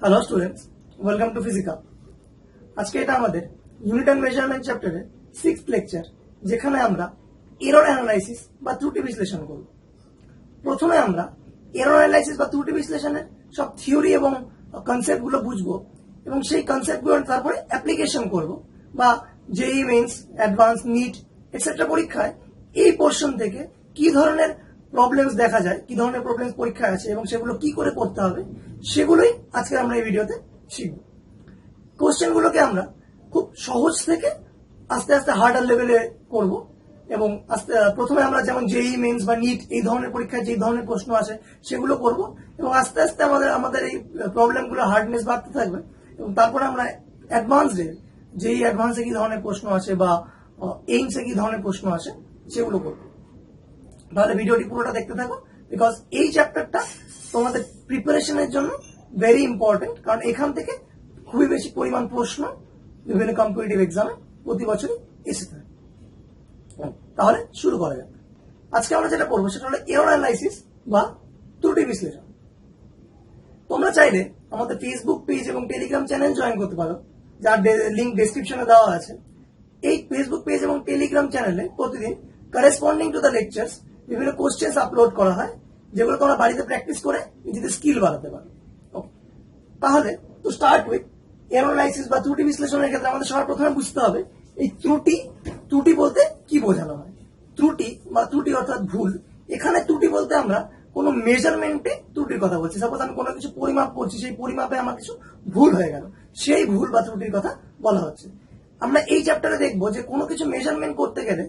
Hello students, welcome to physical. আজকে এটা আমাদের ইউনিট অ্যান্ড মেজারমেন্ট চ্যাপ্টারের 6th লেকচার, যেখানে আমরা এরর অ্যানালাইসিস বা ত্রুটি বিশ্লেষণ করব। প্রথমে আমরা এরর অ্যানালাইসিস বা ত্রুটি বিশ্লেষণের সব থিওরি এবং কনসেপ্টগুলো বুঝবো এবং সেই কনসেপ্টগুলো তারপরে অ্যাপ্লিকেশন করব, বা জেই মেইনস, অ্যাডভান্স, নিট এটসেট্রা পরীক্ষায় এই পোর্শন থেকে কি ধরনের প্রবলেমস দেখা যায়, কি ধরনের প্রবলেমস পরীক্ষায় আছে এবং সেগুলো কি করে করতে হবে, সেগুলোই আজকে আমরা এই ভিডিওতে শিখব। কোশ্চেনগুলোকে আমরা খুব সহজ থেকে আস্তে আস্তে হার্ডার লেভেলে করব এবং প্রথমে আমরা যেমন জেই মেইনস বা নিট এই ধরনের পরীক্ষায় যে ধরনের প্রশ্ন আসে সেগুলো করব এবং আস্তে আস্তে আমাদের এই প্রবলেমগুলো হার্ডনেস বাড়তে থাকবে এবং তারপরে আমরা অ্যাডভান্সডে যেই অ্যাডভান্সে কি ধরনের প্রশ্ন আসে বা এইমসে কি ধরনের প্রশ্ন আসে সেগুলো করবো। তাহলে ভিডিওটি পুরোটা দেখতে থাকো, বিকজ এই চ্যাপ্টারটা তোমাদের প্রিপারেশনের জন্য ভেরি ইম্পর্টেন্ট, কারণ এখান থেকে খুবই বেশি পরিমাণ প্রশ্ন বিভিন্ন কম্পিটিটিভ এক্সামে প্রতি বছরই এসে থাকে। তাহলে শুরু করা যাক। আজকে আমরা যেটা করবো সেটা হলো এরর অ্যানালাইসিস বা ত্রুটি বিশ্লেষণ। তোমরা চাইলে আমাদের ফেসবুক পেজ এবং টেলিগ্রাম চ্যানেল জয়েন করতে পারো, যার লিঙ্ক ডেসক্রিপশনে দেওয়া আছে। এই ফেসবুক পেজ এবং টেলিগ্রাম চ্যানেলে প্রতিদিন করেসপন্ডিং টু দ্য লেকচার্স বিভিন্ন কোশ্চেন্স আপলোড করা হয়, যেগুলো তোমরা বাড়িতে প্র্যাকটিস করে নিজেদের স্কিল বাড়াতে পারো। তাহলে to start with error analysis বা ত্রুটি বিশ্লেষণের ক্ষেত্রে আমাদের সবার প্রথমে বুঝতে হবে এই ত্রুটি বলতে কি বোঝানো হয়। ত্রুটি অর্থাৎ ভুল। এখানে ত্রুটি বলতে আমরা কোনো মেজারমেন্টে ত্রুটির কথা বলছি। সাপোজ আমি কোনো কিছু পরিমাপ করছি, সেই পরিমাপে আমার কিছু ভুল হয়ে গেল, সেই ভুল বা ত্রুটির কথা বলা হচ্ছে। আমরা এই চ্যাপ্টারে দেখবো যে কোনো কিছু মেজারমেন্ট করতে গেলে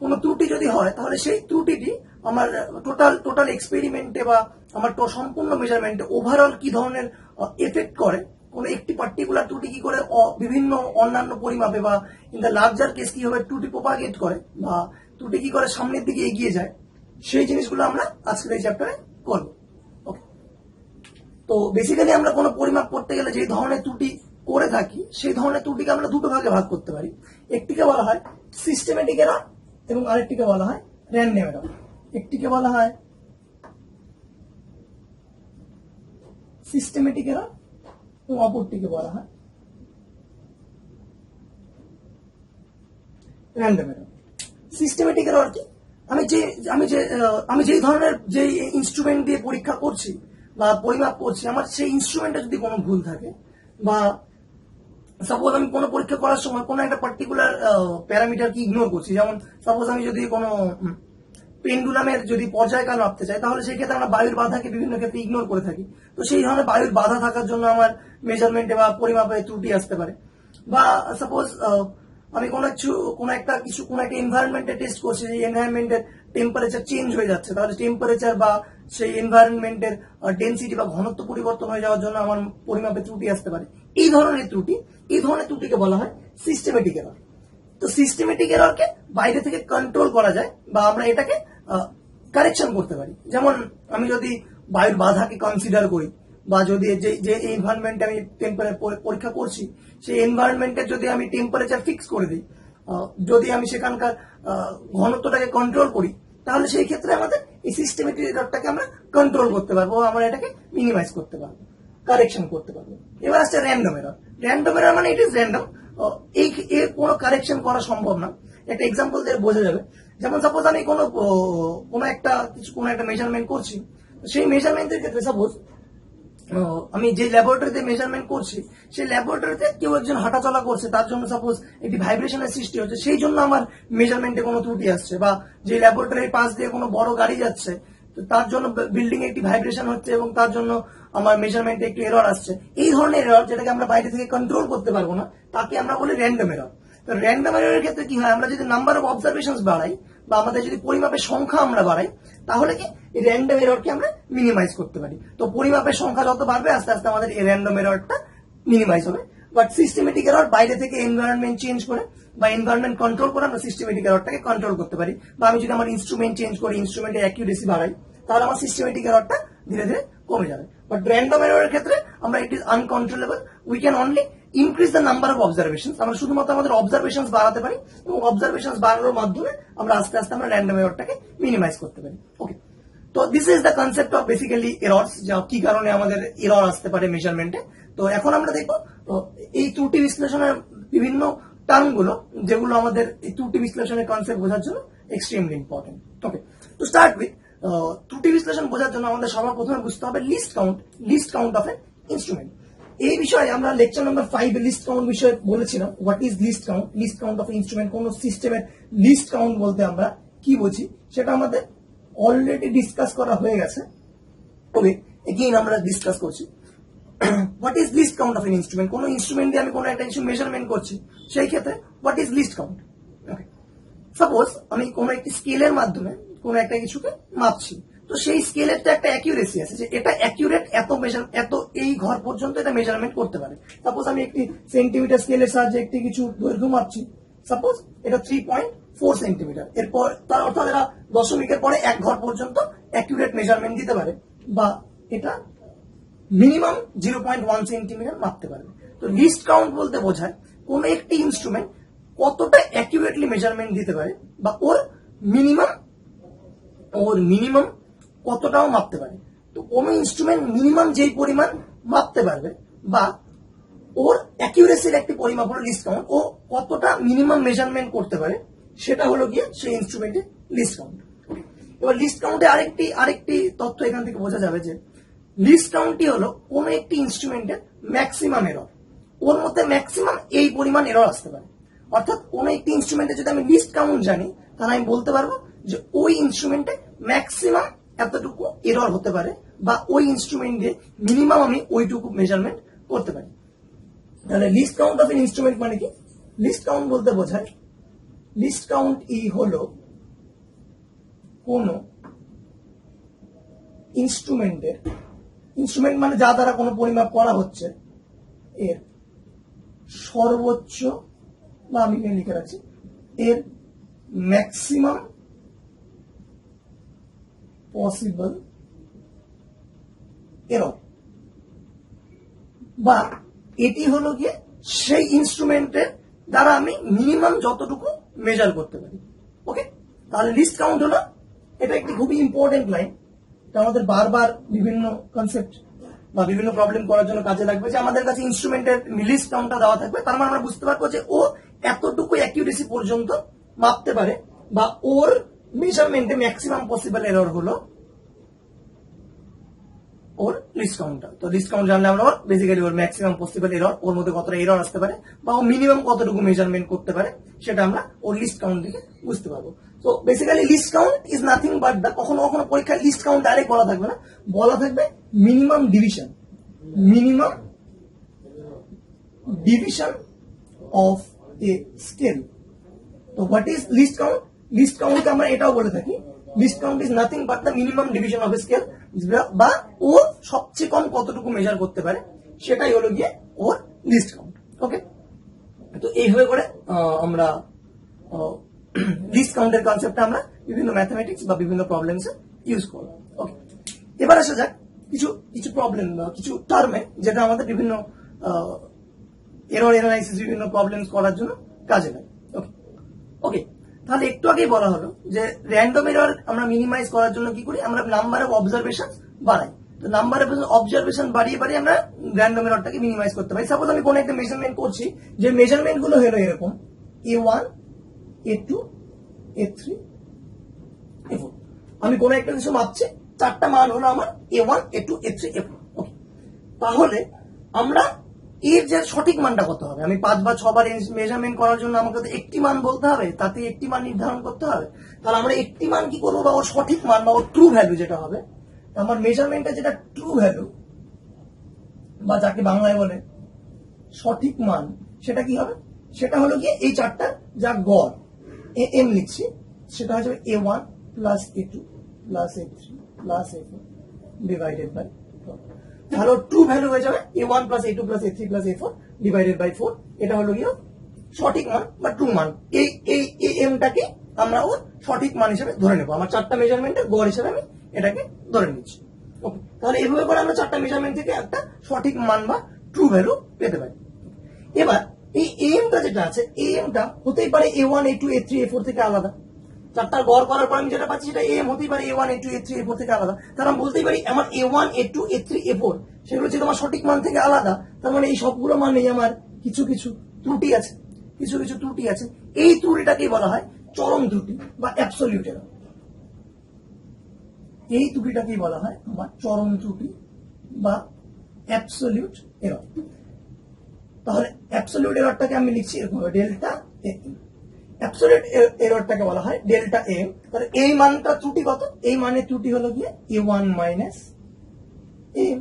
কোনো ত্রুটি যদি হয়, তাহলে সেই ত্রুটিটি আমার টোটাল এক্সপেরিমেন্টে বা আমার সম্পূর্ণ মেজারমেন্টে ওভারঅল কি ধরনের এফেক্ট করে, কোনো একটি পার্টিকুলার ত্রুটি কি করে বিভিন্ন অন্যান্য পরিমাপে বা ইন দ্য লার্জার কেস কিভাবে ত্রুটি প্রোপাগেট করে বা ত্রুটি কি করে সামনের দিকে এগিয়ে যায়, সেই জিনিসগুলো আমরা আজকের এই চ্যাপ্টারে করবো। ওকে, তো বেসিক্যালি আমরা কোনো পরিমাপ করতে গেলে যে ধরনের ত্রুটি করে থাকি, সেই ধরনের ত্রুটিকে আমরা দুটো ভাগে ভাগ করতে পারি। একটিকে বলা হয় সিস্টেমেটিক এরর এবং আরেকটিকে বলা হয় র্যান্ডম এরর। একটিকে বলা হয় সিস্টেমেটিক এরর এবং অপরটিকে বলা হয় র্যান্ডম এরর। সিস্টেমেটিক এরর কি? আমি যে ধরনের যে ইনস্ট্রুমেন্ট দিয়ে পরীক্ষা করছি বা পরিমাপ করছি, আমার সেই ইনস্ট্রুমেন্টে যদি কোনো ভুল থাকে, বা সাপোজ আমি কোনো পরীক্ষা করার সময় কোনো একটা পার্টিকুলার প্যারামিটারকে ইগনোর করছি, যেমন সাপোজ আমি যদি কোনো পেন্ডুলামের যদি পর্যায়কাল মাপতে চাই, তাহলে সেই ক্ষেত্রে আমরা বায়ুর বাধাকে বিভিন্ন ক্ষেত্রে ইগনোর করে থাকি। তো সেই ধরনের বায়ুর বাধা থাকার জন্য আমার মেজারমেন্টে বা পরিমাপে ত্রুটি আসতে পারে। বা সাপোজ আমি কোনো একটা এনভায়রনমেন্টে টেস্ট করছি, সেই এনভায়রনমেন্টের টেম্পারেচার চেঞ্জ হয়ে যাচ্ছে, তাহলে টেম্পারেচার বা সেই এনভায়রনমেন্টের ডেন্সিটি বা ঘনত্ব পরিবর্তন হয়ে যাওয়ার জন্য আমার পরিমাপে ত্রুটি আসতে পারে। এই ধরনের ত্রুটিকে বলা হয় সিস্টেমেটিক এরর। তো সিস্টেমেটিক এররকে বাইরে থেকে কন্ট্রোল করা যায় বা আমরা এটাকে কারেকশন করতে পারি। যেমন আমি যদি বায়ুর বাধাকে কনসিডার করি, বা যদি যে এনভায়রনমেন্টে আমি পরীক্ষা করছি, সেই এনভায়রনমেন্টের যদি আমি টেম্পারেচার ফিক্স করে দিই, যদি আমি সেখানকার ঘনত্বটাকে কন্ট্রোল করি, তাহলে সেই ক্ষেত্রে আমাদের এই সিস্টেমেটিক এররটাকে আমরা কন্ট্রোল করতে পারবো, আমরা এটাকে মিনিমাইজ করতে পারবো, কারেকশন করতে পারবো। এবার আসছে র্যান্ডম এরর। র্যান্ডম এরর মানে ইট ইজ র্যান্ডম, এর কোনো কারেকশন করা সম্ভব না। একটা এক্সাম্পল দিয়ে বোঝা যাবে। যেমন সাপোজ আমি কোনো একটা মেজারমেন্ট করছি, সেই মেজারমেন্টের ক্ষেত্রে সাপোজ আমি যে ল্যাবরেটরিতে মেজারমেন্ট করছি, সেই ল্যাবরেটরিতে কেউ একজন হাঁটাচলা করছে, তার জন্য সাপোজ একটি ভাইব্রেশনের সৃষ্টি হচ্ছে, সেই জন্য আমার মেজারমেন্টে কোনো ত্রুটি আসছে। বা যে ল্যাবরেটরির পাশ দিয়ে কোনো বড় গাড়ি যাচ্ছে, তার জন্য বিল্ডিং এ একটি ভাইব্রেশন হচ্ছে এবং তার জন্য আমার মেজারমেন্টে একটু এরর আসছে। এই ধরনের এরর, যেটাকে আমরা বাইরে থেকে কন্ট্রোল করতে পারবো না, তাকে আমরা বলি র্যান্ডম এরর। তো র্যান্ডম এররের ক্ষেত্রে কি হয়, আমরা যদি নাম্বার অফ অবজারভেশন বাড়াই বা আমাদের যদি পরিমাপের সংখ্যা আমরা বাড়াই, তাহলে কি এই র্যান্ডম এররকে আমরা মিনিমাইজ করতে পারি। তো পরিমাপের সংখ্যা যত বাড়বে, আস্তে আস্তে আমাদের এই র্যান্ডম এররটা মিনিমাইজ হবে। বাট সিস্টেমেটিক এরর বাইরে থেকে এনভায়রনমেন্ট চেঞ্জ করে বা এনভায়রনমেন্ট কন্ট্রোল করে আমরা সিস্টেমেটিক এররটাকে কন্ট্রোল করতে পারি। বা আমি যদি আমার ইনস্ট্রুমেন্ট চেঞ্জ করি, ইনস্ট্রুমেন্টের অ্যাকিউরেসি বাড়াই, তাহলে আমার সিস্টেমেটিক এররটা ধীরে ধীরে কমে যাবে। বাট র্যান্ডম এররের ক্ষেত্রে আমরা it is uncontrollable, we can only increase the number of observation. আমরা শুধুমাত্র আমাদের অবজারভেশন বাড়াতে পারি এবং অবজারভেশন বাড়ানোর মাধ্যমে আমরা আস্তে আস্তে আমরা র্যান্ডম এররটাকে মিনিমাইজ করতে পারি। ওকে, তো this is the concept of basically errors, যা কি কারণে আমাদের এরর আসতে পারে মেজারমেন্টে। তো এখন আমরা দেখবো এই ত্রুটি বিশ্লেষণের বিভিন্ন টার্ম গুলো, যেগুলো আমাদের এই ত্রুটি বিশ্লেষণের কনসেপ্ট বোঝার জন্য এক্সট্রিমলি ইম্পর্টেন্ট। ওকে, তো স্টার্ট উইথ ত্রুটি বিশ্লেষণ বোঝার জন্য আমাদের সবার প্রথমে বুঝতে হবে list count of N instrument. এই বিষয়ে আমরা lecture number 5 a list count বিষয়ে বলেছিলাম what is least count of instrument. কোন সিস্টেমের লিস্ট কাউন্ট বলতে আমরা কি বুঝি সেটা আমাদের অলরেডি ডিসকাস করা হয়ে গেছে। ওকে, এগেইন আমরা ডিসকাস করছি what is least count of N instrument. কোন ইনস্ট্রুমেন্ট দিয়ে আমি কোন একটা কিছু মেজারমেন্ট করছি, সেই ক্ষেত্রে what is least count. Okay, suppose আমি কোন একটি স্কেলের মাধ্যমে কোন একটা কিছুকে মাপছি, তো সেই স্কেলের তো একটা অ্যাকিউরেসি আছে যে এটা অ্যাকিউরেট, এত এই ঘর পর্যন্ত এটা মেজারমেন্ট করতে পারে। সাপোজ আমি একটি সেন্টিমিটার স্কেলের সাহায্যে একটি কিছু দৈর্ঘ্য মাপছি, সাপোজ এটা 3.4 সেন্টিমিটার, এরপর তার অর্থাৎ এরা দশমিকের পরে এক ঘর পর্যন্ত অ্যাকিউরেট মেজারমেন্ট দিতে পারে, বা এটা মিনিমাম 0.1 সেন্টিমিটার মাপতে পারবে। তো লিস্ট কাউন্ট বলতে বোঝায় কোন একটি ইনস্ট্রুমেন্ট কতটা অ্যাকিউরেটলি মেজারমেন্ট দিতে পারে, বা ওর মিনিমাম কতটাও মাপতে পারে। তো কোন ইনস্ট্রুমেন্ট মিনিমাম যেই পরিমাণ মাপতে পারবে বা ওর অ্যাকিউরেসির একটি পরিমাপ হলো লিস্ট কাউন্ট, ও কতটা মিনিমাম মেজারমেন্ট করতে পারে সেটা হলো গিয়ে সেই ইনস্ট্রুমেন্টের লিস্ট কাউন্ট। এবার লিস্ট কাউন্টে আরেকটি তথ্য এখান থেকে বোঝা যাবে যে লিস্ট কাউন্টটি হলো কোন একটি ইনস্ট্রুমেন্টের ম্যাক্সিমাম এরর। ওর মধ্যে ম্যাক্সিমাম এই পরিমাণ এরর আসতে পারে। অর্থাৎ কোন একটি ইনস্ট্রুমেন্টে যদি আমি লিস্ট কাউন্ট জানি, তাহলে আমি বলতে পারবো যে ওই ইনস্ট্রুমেন্টে ম্যাক্সিমাম এতটুকু এরর হতে পারে, বা ওই ইনস্ট্রুমেন্টে মিনিমাম আমি ওইটুকু মেজারমেন্ট করতে পারি। তাহলে list count of N instrument মানে কি? লিস্ট কাউন্ট বলতে বোঝায় লিস্ট কাউন্ট হলো কোন ইনস্ট্রুমেন্ট মানে যা দ্বারা কোনো পরিমাপ করা হচ্ছে, এর সর্বোচ্চ, বা আমি লিখে রাখছি এর ম্যাক্সিমাম পসিবল এরর, বা এটি হলো গিয়ে সেই ইনস্ট্রুমেন্টের দ্বারা আমি মিনিমাম যতটুকু মেজার করতে পারি। ওকে, তাহলে লিস্ট কাউন্ট হলো, এটা একটি খুবই ইম্পর্টেন্ট লাইন, আমাদের বারবার বিভিন্ন কনসেপ্ট বা বিভিন্ন প্রবলেম করার জন্য কাজে লাগবে। যে আমাদের কাছে ইনস্ট্রুমেন্টের লিস্ট কাউন্টটা দেওয়া থাকবে, তার মানে আমরা বুঝতে পারবো যে ও এতটুকু অ্যাকিউরেসি পর্যন্ত মাপতে পারে, বা ওর মেজারমেন্টে ম্যাক্সিমাম পসিবল এরর হলো ওর লিস্ট কাউন্টটা। তো লিস্ট কাউন্ট জানলে আমরা বেসিক্যালি ওর ম্যাক্সিমাম পসিবল এরর, ওর মধ্যে কতটা এরর আসতে পারে, বা ও মিনিমাম কতটুকু মেজারমেন্ট করতে পারে, সেটা আমরা ওর লিস্ট কাউন্ট থেকে বুঝতে পারবো। তো basically list count is nothing but the, কখনো পরীক্ষায় লিস্ট কাউন্ট ডাইরেক্ট বলা থাকবে না, বলা থাকবে minimum division of a scale. তো what is least count? Least কাউন্টকে আমরা এটাও বলে থাকি least count is nothing but the minimum division of a scale, বা ও সবচেয়ে কম কতটুকু মেজার করতে পারে সেটাই হলো গিয়ে ওর লিস্ট কাউন্ট। ওকে, তো এইভাবে করে আমরা লিস্ট কাউন্টের কনসেপ্টটা আমরা বিভিন্ন ম্যাথমেটিক্স বা বিভিন্ন প্রবলেমসে ইউজ করব। ওকে, এবার আসা যাক কিছু প্রবলেম বা কিছু টার্মে, যেটা আমাদের বিভিন্ন এরর অ্যানালাইসিস, বিভিন্ন প্রবলেমস করার জন্য কাজে লাগে। ওকে ওকে তাহলে একটু আগেই বলা হলো যে র্যান্ডম এরর আমরা মিনিমাইজ করার জন্য কি করি, আমরা নাম্বার অফ অবজারভেশন বাড়াই। তো নাম্বার অফ অবজারভেশন বাড়িয়ে আমরা র্যান্ডম এররটাকে মিনিমাইজ করতে পারি। সাপোজ আমি কোন একটা মেজারমেন্ট করছি, যে মেজারমেন্ট গুলো হলো এরকম A1 A2 A3 A4। আমি কোন একটা কিছু মাপছি, চারটা মান হলো আমার A1 A2 A3 A4। ওকে, তাহলে আমরা এর যে সঠিক মানটা কত হবে, আমি 5 বা 6 বার মেজারমেন্ট করার জন্য আমাকে তো একটি মান বলতে হবে, তাতে একটি মান নির্ধারণ করতে হবে। তাহলে আমরা একটি মান কি করবো, বা ওর সঠিক মান বা ওর ট্রু ভ্যালু যেটা হবে, আমার মেজারমেন্টের যেটা ট্রু ভ্যালু বা যাকে বাংলায় বলে সঠিক মান, সেটা কি হবে, সেটা হলো কি এই চারটা যা গড় এম লিখছি, সেটা হচ্ছে A1 plus A2 plus A3 plus A4 divided by 4। তাহলে ট্রু ভ্যালু হয়ে যাবে A1 plus A2 plus A3 plus A4 divided by 4। এটা হলো গিয়ে সঠিক মান বা ট্রু মান। এই এমটাকে আমরা ওর সঠিক মান হিসেবে ধরে নেবো, আমার চারটা মেজারমেন্টের গড় হিসেবে আমি এটাকে ধরে নিচ্ছি। ওকে, তাহলে এইভাবে করে আমরা চারটা মেজারমেন্ট থেকে একটা সঠিক মান বা ট্রু ভ্যালু পেতে পারি। এবার এই এমটা যেটা আছে, এই এমটা হতেই পারে A1 A2 A3 A4 থেকে আলাদা। চারটার গড় করার পর আমি যেটা পাচ্ছি সেটা এম হতেই পারে A1 A2 A3 A4 থেকে আলাদা, তার আমি বলতেই পারি আমার A1 A2 A3 A4 সেগুলো যদি আমার সঠিক মান থেকে আলাদা, তার মানে এই সবগুলো মানেই আমার কিছু কিছু ত্রুটি আছে, কিছু কিছু ত্রুটি আছে। এই ত্রুটিটাকেই বলা হয় চরম ত্রুটি বা অ্যাবসলিউট এরর। এই ত্রুটিটাকেই বলা হয় আমার চরম ত্রুটি বা অ্যাবসলিউট এরর। তাহলে অ্যাবসলিউট এররটাকে আমি লিখছি এরকম ভাবে ডেল্টা এম। অ্যাবসলিউট এররটাকে বলা হয় ডেল্টা এম। তাহলে এই মানটা ত্রুটি কত? এই মানের ত্রুটি হলো গিয়ে A1 মাইনাস এম।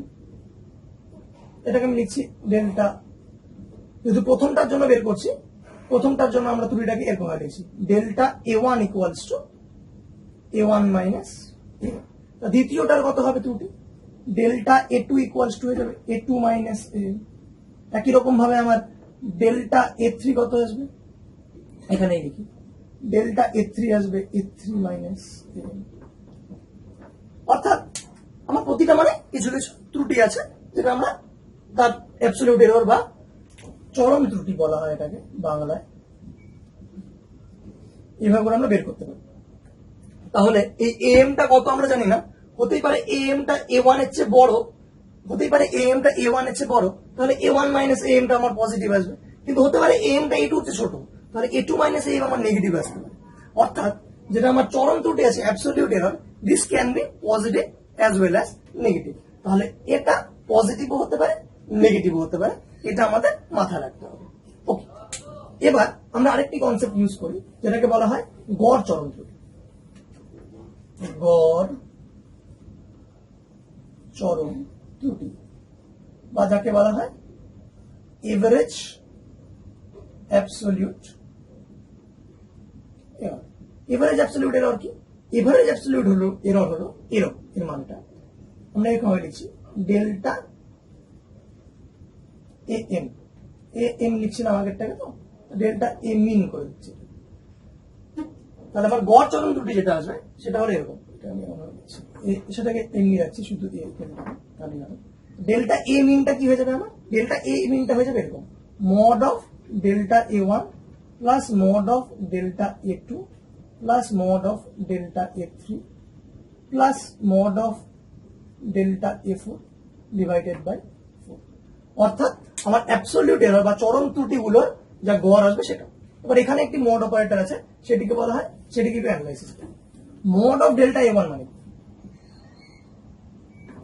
এটাকে আমি লিখছি ডেল্টা, যেহেতু প্রথমটার জন্য বের করছি, প্রথমটার জন্য আমরা ত্রুটিটাকে এরকম ভাবে লিখছি delta A1 equals to A1 minus M. দ্বিতীয়টার কত হবে ত্রুটি? ডেল্টা A2 ইকুয়ালস টু হয়ে যাবে A2 মাইনাস এম। একই রকম ভাবে আমার ডেল্টা A3 কত আসবে? এখানে লিখি ডেল্টা A3 আসবে A3 মাইনাস এম। অর্থাৎ আমার প্রতিটা মানে কিছু কিছু ত্রুটি আছে, যেটা আমরা তার অ্যাবসলিউট এরর বা চরম ত্রুটি বলা হয় এটাকে বাংলায়। এইভাবে করে আমরা বের করতে পারি। তাহলে এই এমটা কত আমরা জানি না, হতেই পারে এমটা A1 এর চেয়ে বড়, হতেই পারে এমটা A1 এর চেয়ে বড়, তাহলে A1 মাইনাস এমটা আমার পজিটিভ আসবে। কিন্তু হতে পারে এমটা A2 এর চেয়ে ছোট, তাহলে A2 মাইনাস এম আমার নেগেটিভ আসবে। অর্থাৎ যেটা আমার চরম ত্রুটি আছে absolute error, this can be positive as well as negative. তাহলে এটা পজিটিভও হতে পারে, নেগেটিভও হতে পারে, এটা আমাদের মাথায় রাখতে হবে। ওকে, এবার আমরা আরেকটি কনসেপ্ট ইউজ করি যেটাকে বলা হয় গড় চরম ত্রুটি। গড় চরম ত্রুটি বা যাকে বলা হয় average absolute error. Average absolute error কি? এভারেজ অ্যাবসলিউট এরর হলো এরর এর মানটা আমরা এরকম লিখছি ডেল্টা এম। এম লিখছিলাম আগেরটাকে, তো ডেল্টা এম মিন করে দিচ্ছি। তাহলে আমার গড় চরম ত্রুটি যেটা আসবে সেটা হলো এরকম, সেটাকে এমনি রাখছি শুধু ডেল্টা এ মিনটা কি হয়ে যাবে আমার? ডেল্টা এ মিনটা হয়ে যাবে এরকম mod of delta A1 plus mod of delta A2 plus mod of delta A3 plus mod of delta A4 divided by 4। অর্থাৎ আমার অ্যাবসলিউট এরর বা চরম ত্রুটিগুলোর যা গড় আসবে সেটা। এবার এখানে একটি মড অপারেটর আছে, সেটিকে বলা হয়, সেটিকে অ্যানালাইসিস করি। মড অফ ডেল্টা A1 মানে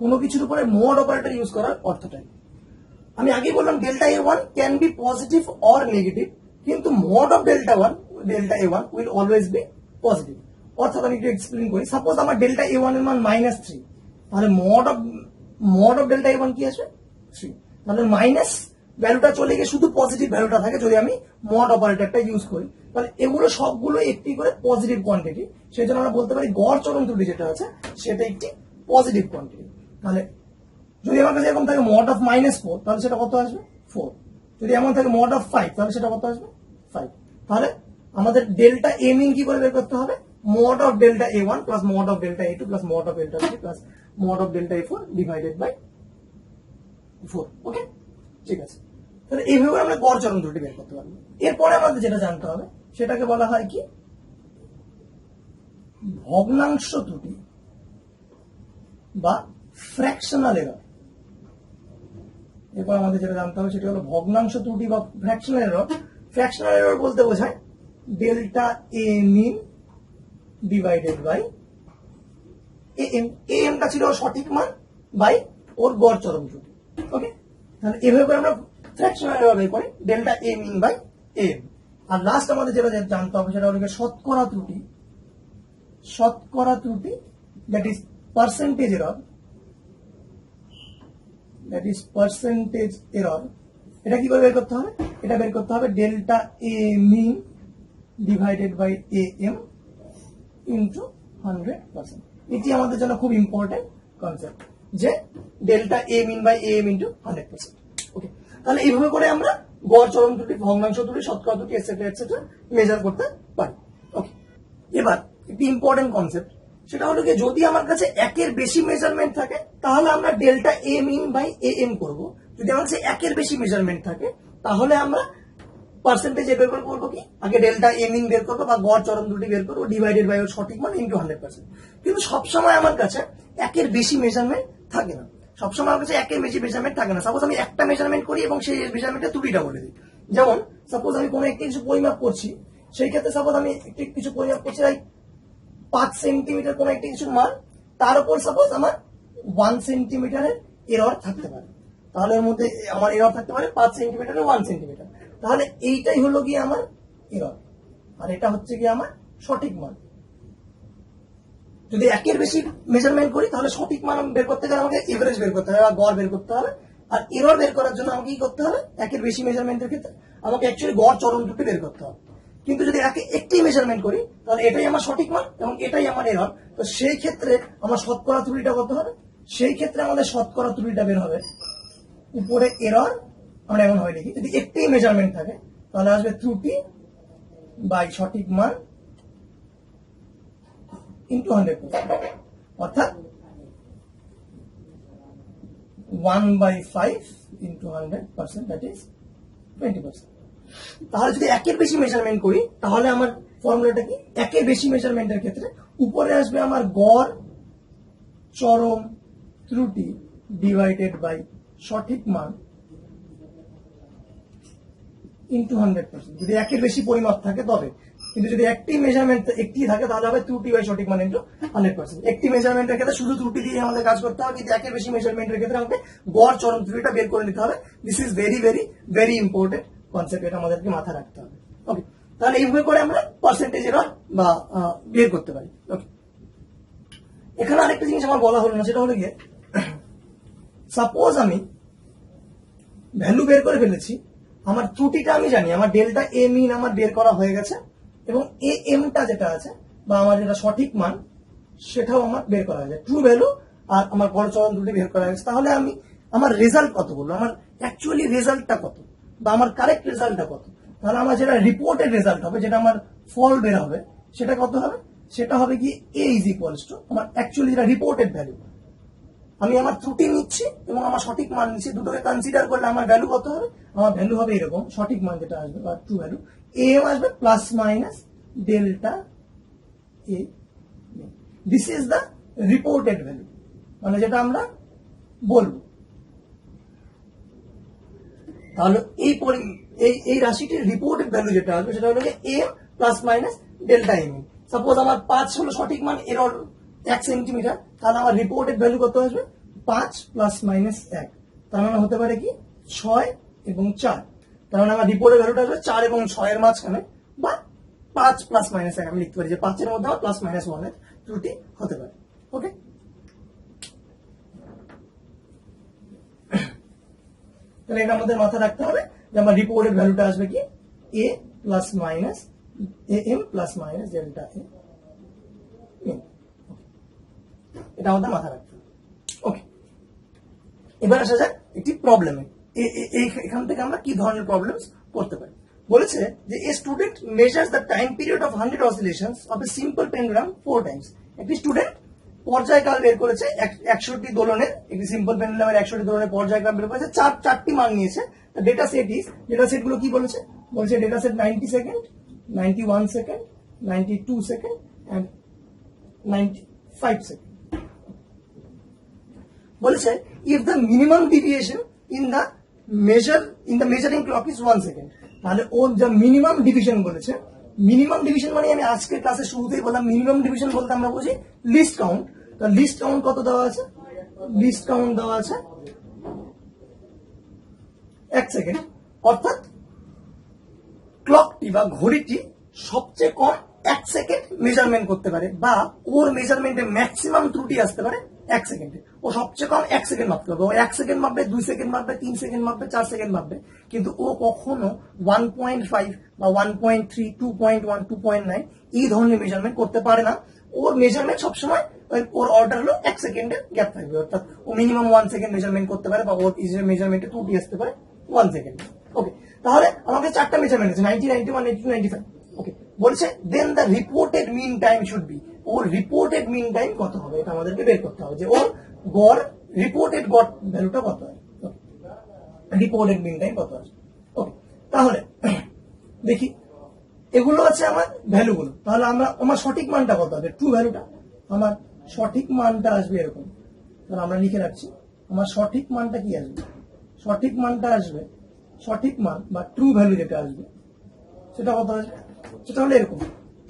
কোনো কিছুর উপরে মড অপারেটর ইউজ করার অর্থটাই আমি আগেই বললাম delta A1 can be positive or negative, কিন্তু mod of delta A1 will always be positive. অর্থাৎ আমি একটু এক্সপ্লেন করি। সাপোজ আমার ডেল্টা A1 এর মান -3, তাহলে মড অফ ডেল্টা A1 কি আসবে? 3। তাহলে মাইনাস ভ্যালুটা চলে গিয়ে শুধু পজিটিভ ভ্যালুটা থাকে যদি আমি মড অপারেটরটা ইউজ করি। তাহলে এগুলো সবগুলো একটি করে পজিটিভ কোয়ান্টিটি, সেই জন্য আমরা বলতে পারি গড় চরম ত্রুটি যেটা আছে সেটা একটি পজিটিভ কোয়ান্টিটি। তাহলে যদি আমার কাছে এরকম থাকে মড অফ -4, তাহলে সেটা কত আসবে? 4। যদি এমন থাকে মড অফ 5, তাহলে সেটা কত আসবে? 5। তাহলে আমাদের ডেল্টা এ মিন কি করে বের করতে হবে? Mod of delta A1 plus mod of delta A2 plus mod of delta A3 plus mod of delta A4 divided by 4। Okay, ঠিক আছে। তাহলে এইভাবে আমরা গড় চরম ত্রুটি বের করতে পারবো। এরপরে আমাদের যেটা জানতে হবে সেটাকে বলা হয় কি? ভগ্নাংশ ত্রুটি বা ফ্র্যাকশনাল এরর। এরপর আমাদের যেটা জানতে হবে সেটা হলো ভগ্নাংশ ত্রুটি বা ফ্র্যাকশনাল এরর। ফ্র্যাকশনাল এরর বলতে বোঝায় delta A mean divided by M. এমটা ছিল ওর সঠিক মান বাই ওর গড় চরম ত্রুটি। ওকে, তাহলে এভাবে করে আমরা ফ্র্যাকশনাল এরর বের করি delta A mean by M. আর লাস্ট আমাদের যেটা জানতে হবে সেটা হলো শতকরা ত্রুটি। শতকরা ত্রুটি that is percentage error, that is percentage error. এটা কি করে বের করতে হবে? এটা বের করতে হবে delta A mean divided by A M into 100%। এটি আমাদের জন্য খুব ইম্পর্টেন্ট কনসেপ্ট যে delta A mean by A M into 100%। Okay, তাহলে এইভাবে করে আমরা গড় চরম ত্রুটি, ভগ্নাংশ ত্রুটি, শতকরা ত্রুটি এটসেট্রা মেজার করতে পারি। ওকে, এবার একটি ইম্পর্টেন্ট কনসেপ্ট, সেটা হলো কি যদি আমার কাছে একের বেশি মেজারমেন্ট থাকে তাহলে আমরা delta A mean by A M করবো। যদি আমার কাছে একের বেশি মেজারমেন্ট থাকে তাহলে আমরা পার্সেন্টেজ বের করবো কি, আগে ডেল্টা এ মিন বের করবো বা গড় চরম ত্রুটি বের করবো ডিভাইডেড বাই ওর সঠিক মান ইন্টু 100%। কিন্তু সবসময় আমার কাছে একের বেশি মেজারমেন্ট থাকে না, সবসময় আমার কাছে একের বেশি মেজারমেন্ট থাকে না। সাপোজ আমি একটা মেজারমেন্ট করি এবং সেই মেজারমেন্টের ত্রুটিটা বলে দিই। যেমন সাপোজ আমি কোনো একটি কিছু পরিমাপ করছি, সেই ক্ষেত্রে সাপোজ আমি একটি কিছু পরিমাপ করছি 5 সেন্টিমিটার কোনো একটি কিছুর মান, তার উপর সাপোজ আমার 1 সেন্টিমিটারের এরর থাকতে পারে, তাহলে এর মধ্যে আমার এরর থাকতে পারে 5 সেন্টিমিটারের 1 সেন্টিমিটার, তাহলে এইটাই হলো গিয়ে আমার এরর আর এটা হচ্ছে গিয়ে আমার সঠিক মান। যদি একের বেশি মেজারমেন্ট করি তাহলে সঠিক মান বের করতে গেলে আমাকে এভারেজ বের করতে হবে বা গড় বের করতে হবে, আর এরর বের করার জন্য আমাকে কি করতে হবে, একের বেশি মেজারমেন্টের ক্ষেত্রে আমাকে অ্যাকচুয়ালি গড় চরম ত্রুটি বের করতে হবে। কিন্তু যদি একে একটি মেজারমেন্ট করি তাহলে এটাই আমার সঠিক মান এবং এটাই আমার এরর, তো সেই ক্ষেত্রে আমার শতকরা ত্রুটিটা কত হবে, সেই ক্ষেত্রে আমাদের শতকরা ত্রুটিটা বের হবে উপরে এরর, আমরা এমন হয় লিখি যদি একটি মেজারমেন্ট থাকে তাহলে আসবে ত্রুটি বাই সঠিক মান ইন্টু 100%, অর্থাৎ 1/5 ইন্টু 100%, দ্যাট ইজ 20%। তাহলে যদি একের বেশি মেজারমেন্ট করি তাহলে আমার ফর্মুলাটা কি, একের বেশি মেজারমেন্টের ক্ষেত্রে উপরে আসবে আমার গড় চরম ত্রুটি ডিভাইডেড বাই সঠিক মান ইন্টু 100%, যদি একের বেশি পরিমাপ থাকে তবে। কিন্তু যদি একটি মেজারমেন্ট একটি থাকে তাহলে হবে ত্রুটি বাই সঠিক মান ইন্টু 100%। একটি মেজারমেন্টের ক্ষেত্রে শুধু ত্রুটি দিয়ে আমাদের কাজ করতে হবে, কিন্তু একের বেশি মেজারমেন্টের ক্ষেত্রে আমাকে গড় চরম ত্রুটিটা বের করে নিতে হবে। This is very very very important concept, এটা আমাদেরকে মাথায় রাখতে হবে। ওকে, তাহলে এইভাবে করে আমরা পার্সেন্টেজ এরর বা বের করতে পারি। ওকে, এখানে আরেকটা জিনিস আমার বলা হলো না, সেটা হলো গিয়ে সাপোজ আমি ভ্যালু বের করে ফেলেছি, আমার ত্রুটিটা আমি জানি, আমার ডেল্টা এ মিন আমার বের করা হয়ে গেছে এবং এ এমটা যেটা আছে বা আমার যেটা সঠিক মান সেটাও আমার বের করা হয়ে যায়, ট্রু ভ্যালু আর আমার গড় চরম ত্রুটি বের করা হয়েছে। তাহলে আমি আমার রেজাল্ট কত বলবো, আমার অ্যাকচুয়ালি রেজাল্টটা কত বা আমার কারেক্ট রেজাল্টটা কত, তাহলে আমার যেটা রিপোর্টেড রেজাল্ট হবে, যেটা আমার ফল বের হবে, সেটা কত হবে, সেটা হবে কি এ ইজ ইকুয়ালস টু আমার অ্যাকচুয়ালি যেটা রিপোর্টেড ভ্যালু। আমি আমার ত্রুটি নিচ্ছি এবং আমার সঠিক মান নিচ্ছি, দুটোকে কনসিডার করলে আমার ভ্যালু কত হবে, আমার ভ্যালু হবে এরকম, সঠিক মান যেটা আসবে বা ট্রু ভ্যালু এম আসবে plus minus delta A, this is the reported value, মানে যেটা আমরা বলবো। তাহলে এই রাশিটির রিপোর্টেড ভ্যালু যেটা আসবে সেটা হলো M plus minus delta M. Suppose আমার 5 হলো সঠিক মান, এরর 1 সেন্টিমিটার, তাহলে আমার রিপোর্টেড ভ্যালু কত আসবে 5 প্লাস মাইনাস 1, তার মানে হতে পারে কি 6 এবং 4, তার মানে আমার রিপোর্টেড ভ্যালুটা আসবে 4 এবং 6 এর মাঝখানে, বা 5 প্লাস মাইনাস 1 আমি লিখতে পারি যে 5 এর মধ্যে আমার প্লাস মাইনাস 1 এর ত্রুটি হতে পারে। ওকে, তাহলে এটা আমাদের মাথায় রাখতে হবে যে আমার রিপোর্টেড ভ্যালুটা আসবে কি A plus minus A M plus minus delta A, এটা আমাদের মাথায় রাখতে হবে। ওকে, এবার আসা যাক একটি প্রবলেমে, এখান থেকে আমরা কি ধরনের প্রবলেমস করতে পারি। বলেছে যে a student measures the time period of 100 oscillations of a simple pendulum 4 Times. একটি স্টুডেন্ট পর্যায়কাল বের করেছে 100টি দোলনের, একটি সিম্পল পেন্ডুলামের 100টি দোলনের পর্যায়কাল বের করেছে, চারটি মান নিয়েছে। ডেটা সেট গুলো কি বলেছে, বলছে data set 90 second, 91 second, 92 second and 95 second. বলেছে if the minimum deviation in the measuring clock is 1 second, তাহলে ওর যা মিনিমাম ডিভিশন বলেছে, মিনিমাম ডিভিশন মানে আমি আজকের ক্লাসে শুরুতেই বললাম মিনিমাম ডিভিশন বলতে আমরা বুঝি লিস্ট কাউন্ট। তো লিস্ট কাউন্ট কত দেওয়া আছে, লিস্ট কাউন্ট দেওয়া আছে 1 সেকেন্ড, অর্থাৎ ক্লকটি বা ঘড়িটি সবচেয়ে কম 1 সেকেন্ড মেজারমেন্ট করতে পারে, বা ওর মেজারমেন্টে ম্যাক্সিমাম ত্রুটি আসতে পারে 1 সেকেন্ডে। ও সবচেয়ে কম 1 সেকেন্ড মাপতে হবে, ও 1 সেকেন্ড মাপবে, 2 সেকেন্ড মাপবে, 3 সেকেন্ড মাপবে, 4 সেকেন্ড মাপবে, কিন্তু ও কখনো 1.5 বা 1.3, 2.1, 2.9 এই ধরনের মেজারমেন্ট করতে পারে না। ওর মেজারমেন্ট সবসময় ওর অর্ডার হলো 1 সেকেন্ডের গ্যাপ থাকবে, অর্থাৎ ও মিনিমাম 1 সেকেন্ড মেজারমেন্ট করতে পারে বা ওর মেজারমেন্টে ত্রুটি আসতে পারে 1 সেকেন্ড। ওকে, তাহলে আমাকে 4টা মেজারমেন্ট আছে 90, 91, 82, 95। ওকে, বলছে then the reported mean time should be, ওর রিপোর্টেড মিন টাইম কত হবে, এটা আমাদেরকে বের করতে হবে যে ওর গড় রিপোর্টেড গড় ভ্যালুটা কত হয়, রিপোর্টেড মিন টাইম কত আছে। ওকে, তাহলে দেখি এগুলো আছে আমার ভ্যালুগুলো, তাহলে আমার সঠিক মানটা কত হবে, ট্রু ভ্যালুটা আমার সঠিক মানটা আসবে এরকম। তাহলে আমরা লিখে রাখছি আমার সঠিক মানটা কি আসবে, সঠিক মানটা আসবে, সঠিক মান বা ট্রু ভ্যালু যেটা আসবে সেটা কত আসবে, সেটা হলো এরকম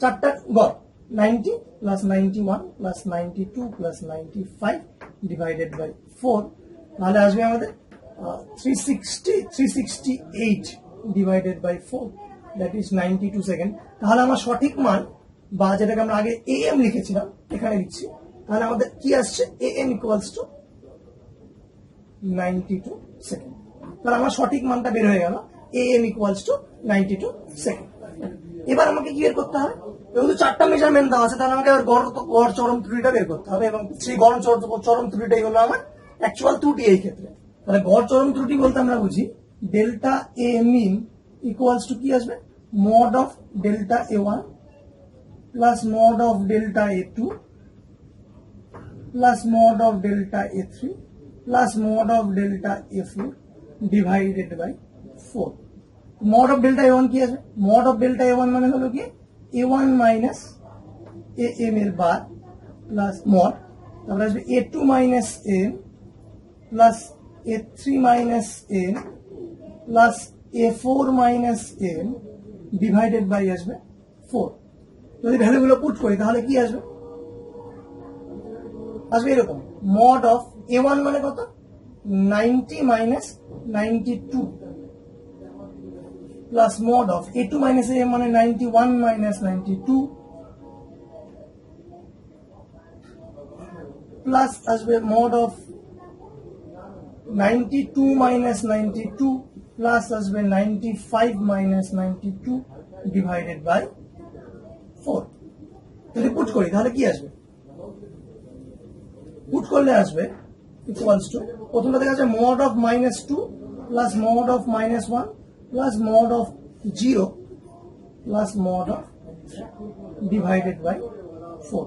চারটা গড় 90 plus 91 plus 92 plus 95 divided by 4, তাহলে আসবে আমাদের 368 divided by 4, that is 92 second. তাহলে আমার সঠিক মান বা যেটাকে আমরা আগে am লিখেছিলাম এখানে লিখছি, তাহলে আমাদের কি আসছে am ইকুয়ালস টু 92 সেকেন্ড। তাহলে আমার সঠিক মানটা বের হয়ে গেল am ইকুয়ালস টু 92 সেকেন্ড। এবার আমাকে কি বের করতে হবে, যেহেতু চারটা মেজারমেন্ট দেওয়া আছে তাহলে আমাকে গড় চরম ত্রুটিটা বের করতে হবে, এবং সেই গড় চরম ত্রুটিটাই হলো আমার অ্যাকচুয়াল ত্রুটি এই ক্ষেত্রে। তাহলে গড় চরম ত্রুটি বলতে আমরা বুঝি delta A mean equals to কি আসবে, mod of delta a1 plus mod of delta a2 plus mod of delta a3 plus mod of delta a4 divided by 4। Mod of delta a1 কি আসবে, মড অফ ডেল্টা a1 মানে হলো কি a1 minus am এর বার plus mod, তারপরে আসবে a2 minus m plus a3 minus m plus a4 minus m divided by আসবে 4। যদি ভ্যালুগুলো পুট করি তাহলে কি আসবে, আসবে এরকম মড অফ a1 মানে কত 90 minus 92 plus mod of a2 minus am মানে 91 মাইনাস 92 প্লাস আসবে মড অফ 92 মাইনাস 92 প্লাস আসবে 95 মাইনাস 92 ডিভাইডেড বাই 4। যদি পুট করি তাহলে কি আসবে, পুট করলে আসবে ইকুয়ালস টু প্রথমটা দেখা যাচ্ছে mod of -2 plus mod of -1 plus mod of 0 plus mod of divided by 4।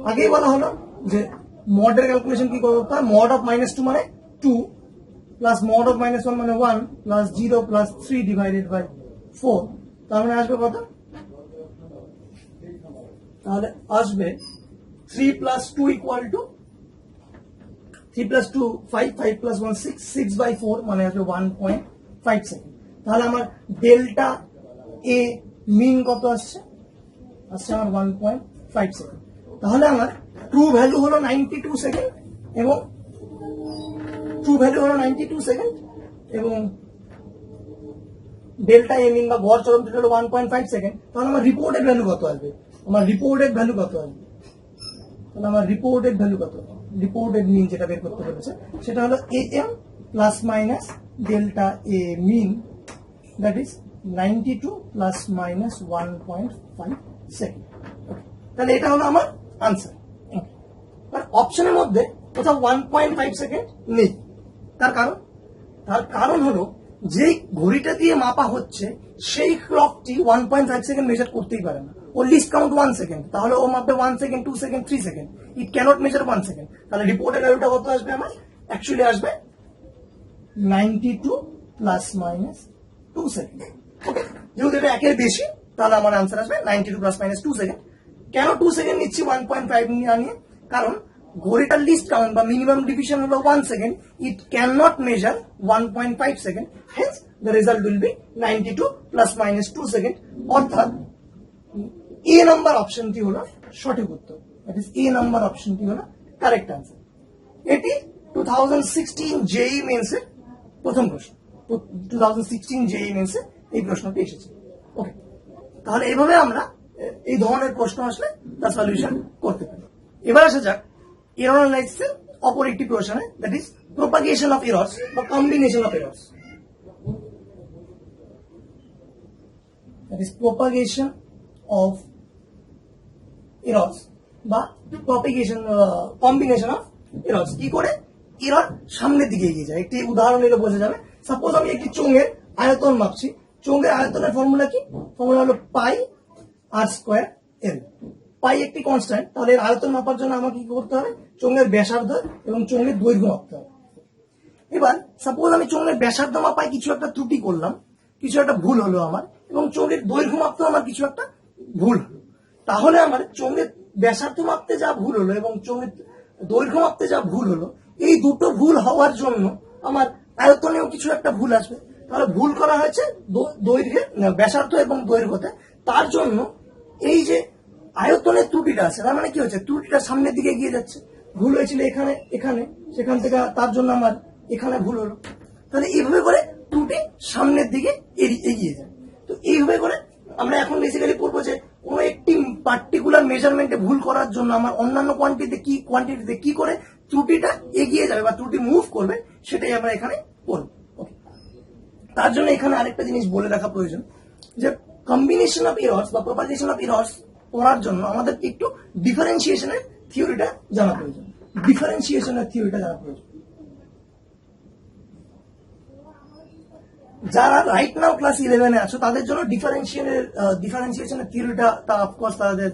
আগেই বলা হলো যে মডের ক্যালকুলেশন কি করতে হয়, মড অফ -2 মানে 2 প্লাস মড অফ -1 মানে 1 প্লাস 0 প্লাস 3 ডিভাইডেড বাই 4, তার মানে আসবে কত, তাহলে আসবে 3 plus 2 equal to 3 plus 2 5, 5 plus 1 6, 6 by 4 মানে আসবে 1.5 সেকেন্ড। তাহলে আমার ডেল্টা এ মিন কত আসছে, আসছে আমার 1.5 সেকেন্ড। তাহলে আমার ট্রু ভ্যালু হলো 92 সেকেন্ড এবং ডেল্টা এ মিন বা গড় চরম ত্রুটি হলো 1.5 সেকেন্ড। তাহলে আমার রিপোর্টেড ভ্যালু কত আসবে, আমার রিপোর্টেড ভ্যালু কত আসবে, তাহলে আমার রিপোর্টেড ভ্যালু কত, রিপোর্টেড মিন যেটা বের করতে বলেছে সেটা হলো am plus minus delta A mean, that is 92 plus minus 1.5 second. তাহলে এটা হলো আমার আনসার। অপশনের মধ্যে কোথাও 1.5 সেকেন্ড নেই, তার কারণ হলো যেই ঘড়িটা দিয়ে মাপা হচ্ছে সেই ক্লকটি 1.5 সেকেন্ড মেজার করতেই পারে না, ও লিস্ট কাউন্ট 1 সেকেন্ড, তাহলে ও মাপবে 1 সেকেন্ড 2 সেকেন্ড 3 সেকেন্ড, ইট ক্যানট মেজার 1 সেকেন্ড। তাহলে রিপোর্টেড ভ্যালুটা কত আসবে, আমার অ্যাকচুয়ালি আসবে 92 প্লাস মাইনাস 2 সেকেন্ড। ওকে, যেহেতু এটা একের বেশি তাহলে আমার আনসার আসবে 92 প্লাস মাইনাস 2 সেকেন্ড। কেন 2 সেকেন্ড নিচ্ছি 1.5 নিয়ে, কারণ ঘড়িটার লিস্ট কাউন্ট বা মিনিমাম ডিভিশন হলো 1 second, it can not measure 1.5 second, hence the result will be 92 plus minus 2 second, অর্থাৎ এ নাম্বার অপশনটি হলো সঠিক উত্তর, দ্যাট ইজ এ নাম্বার অপশনটি হলো কারেক্ট আনসার। এটি 2016 জেইই মেন্সের প্রথম প্রশ্ন, 2016 জেইই মেন্সে এই প্রশ্নটি এসেছে। ওকে, তাহলে এইভাবে আমরা এই ধরনের প্রশ্ন আসলে তার সলিউশন করতে পারি। এবার আসা যাক এরর অ্যানালাইসিসের অপর একটি প্রশ্নে, that is propagation of errors বা combination of errors. That is propagation of errors বা প্রপাগেশন কম্বিনেশন অফ এরর্স। কি করে এরর সামনের দিকে এগিয়ে যায়, একটি উদাহরণ দিলে বোঝা যাবে। সাপোজ আমি একটি চোঙের আয়তন মাপছি, চোঙের আয়তনের ফর্মুলা কি, ফর্মুলা হলো পাই আর স্কোয়ার এল। পাই একটি কনস্ট্যান্ট, তাহলে এর আয়তন মাপার জন্য আমাকে কি করতে হবে, চোঙের ব্যাসার্ধ এবং চোঙের দৈর্ঘ্য মাপতে হবে। এবার সাপোজ আমি চোঙের ব্যাসার্ধ মাপায় কিছু একটা ত্রুটি করলাম, কিছু একটা ভুল হলো আমার, এবং চোঙের দৈর্ঘ্য মাপতে আমার কিছু একটা ভুল হলো, তাহলে আমার চোঙের ব্যাসার্ধ মাপতে যা ভুল হলো এবং চোঙের দৈর্ঘ্য মাপতে যা ভুল হলো, এই দুটো ভুল হওয়ার জন্য আমার আয়তনেও কিছু একটা ভুল আসবে। তাহলে ভুল করা হয়েছে দৈর্ঘ্যে, ব্যাসার্ধ এবং দৈর্ঘ্যতে। তার জন্য এই যে আয়তনের ত্রুটিটা আছে, তার মানে কি হচ্ছে, ত্রুটিটা সামনের দিকে এগিয়ে যাচ্ছে। ভুল হয়েছিল এখানে এখানে, সেখান থেকে তার জন্য আমার এখানে ভুল হলো। তাহলে এইভাবে করে ত্রুটি সামনের দিকে এগিয়ে যায়। তো এইভাবে করে আমরা এখন বেসিক্যালি পড়বো যে কোনো একটি পার্টিকুলার মেজারমেন্টে ভুল করার জন্য আমার অন্যান্য কোয়ান্টিটিতে কি করে ত্রুটিটা এগিয়ে যাবে বা ত্রুটি মুভ করবে, সেটাই আমরা এখানে পড়বো। ওকে, তার জন্য এখানে আরেকটা জিনিস বলে রাখা প্রয়োজন যে কম্বিনেশন অফ এরর্স বা প্রপাগেশন অফ এরর্স পড়ার জন্য আমাদের একটু ডিফারেন্সিয়েশনের থিওরিটা জানা প্রয়োজন। ডিফারেন্সিয়েশনের থিওরিটা জানা প্রয়োজন। যারা রাইট নাও ক্লাস 11-এ আছো তাদের জন্য ডিফারেন্সিয়েশনের থিওরিটা অফকোর্স তাদের